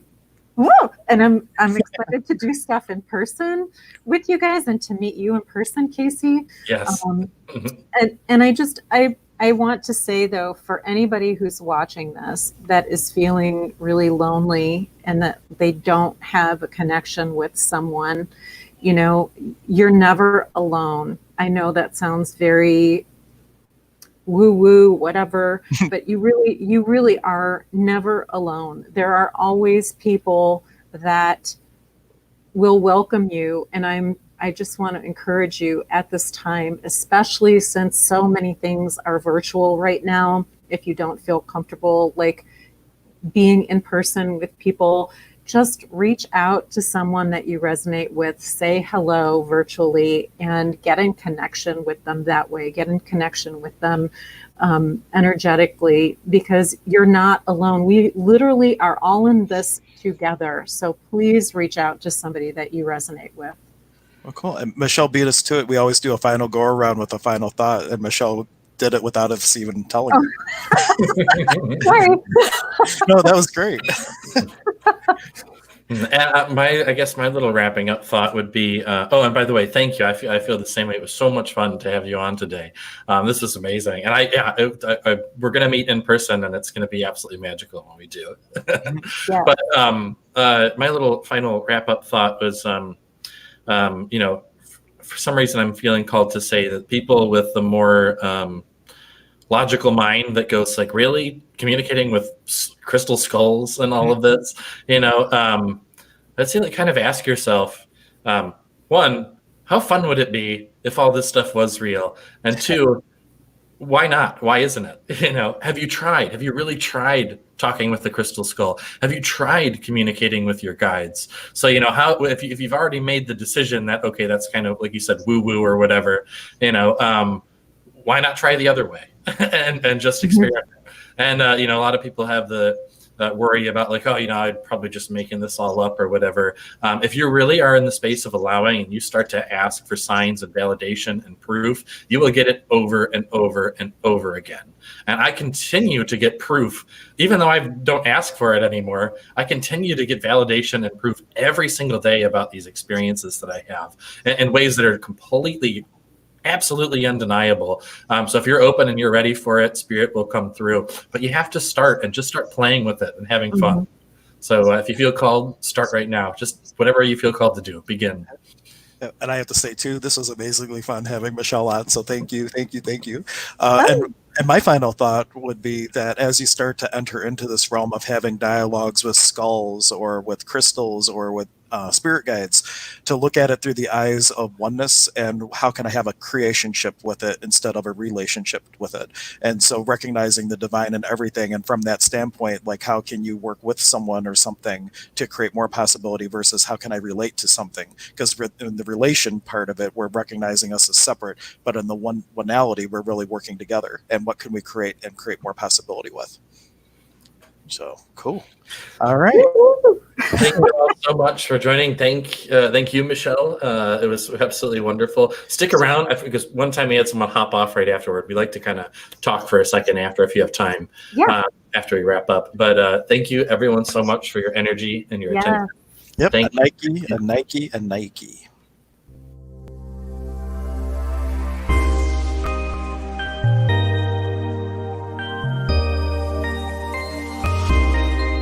S3: I'm excited to do stuff in person with you guys and to meet you in person, Casey.
S2: Yes.
S3: And I want to say, though, for anybody who's watching this that is feeling really lonely and that they don't have a connection with someone, you're never alone. I know that sounds very woo-woo, whatever, but you really are never alone. There are always people that will welcome you, and I just want to encourage you at this time, especially since so many things are virtual right now. If you don't feel comfortable like being in person with people, just reach out to someone that you resonate with, say hello virtually, and get in connection with them that way. Get in connection with them energetically, because you're not alone. We literally are all in this together. So please reach out to somebody that you resonate with.
S1: Well, cool. And Michelle beat us to it. We always do a final go around with a final thought, and Michelle did it without us even telling her.
S3: Sorry.
S1: No, that was great.
S2: And I guess my little wrapping up thought would be, and by the way, thank you. I feel the same way. It was so much fun to have you on today. This is amazing. And we're going to meet in person, and it's going to be absolutely magical when we do.
S3: Yeah.
S2: But my little final wrap up thought was, for some reason I'm feeling called to say that people with the more logical mind that goes like, really communicating with crystal skulls and all of this, let's say, kind of ask yourself, one, how fun would it be if all this stuff was real? And two, why not? Why isn't it? Have you tried? Have you really tried talking with the crystal skull? Have you tried communicating with your guides? So, if you've already made the decision that, okay, that's kind of like you said, woo woo or whatever, why not try the other way and just experiment? And, a lot of people have the worry about like, oh, I'm probably just making this all up or whatever. If you really are in the space of allowing and you start to ask for signs and validation and proof, you will get it over and over and over again. And I continue to get proof, even though I don't ask for it anymore. I continue to get validation and proof every single day about these experiences that I have in ways that are completely, absolutely undeniable. So if you're open and you're ready for it, spirit will come through. But you have to start and just start playing with it and having fun. So if you feel called, start right now. Just whatever you feel called to do, begin.
S1: And I have to say too, this was amazingly fun having Michelle on. So thank you. And my final thought would be that as you start to enter into this realm of having dialogues with skulls or with crystals or with spirit guides, to look at it through the eyes of oneness and how can I have a creationship with it instead of a relationship with it. And so recognizing the divine in everything, and from that standpoint, like how can you work with someone or something to create more possibility versus how can I relate to something? Because in the relation part of it, we're recognizing us as separate, but in the oneality, we're really working together. And what can we create and create more possibility with? So cool. All right.
S2: Thank you all so much for joining. Thank you, Michelle. It was absolutely wonderful. Stick around because one time we had someone hop off right afterward. We like to kind of talk for a second after if you have time. After we wrap up. But thank you everyone so much for your energy and your attention.
S1: Yep.
S2: Thank
S1: a Nike, a Nike, a Nike.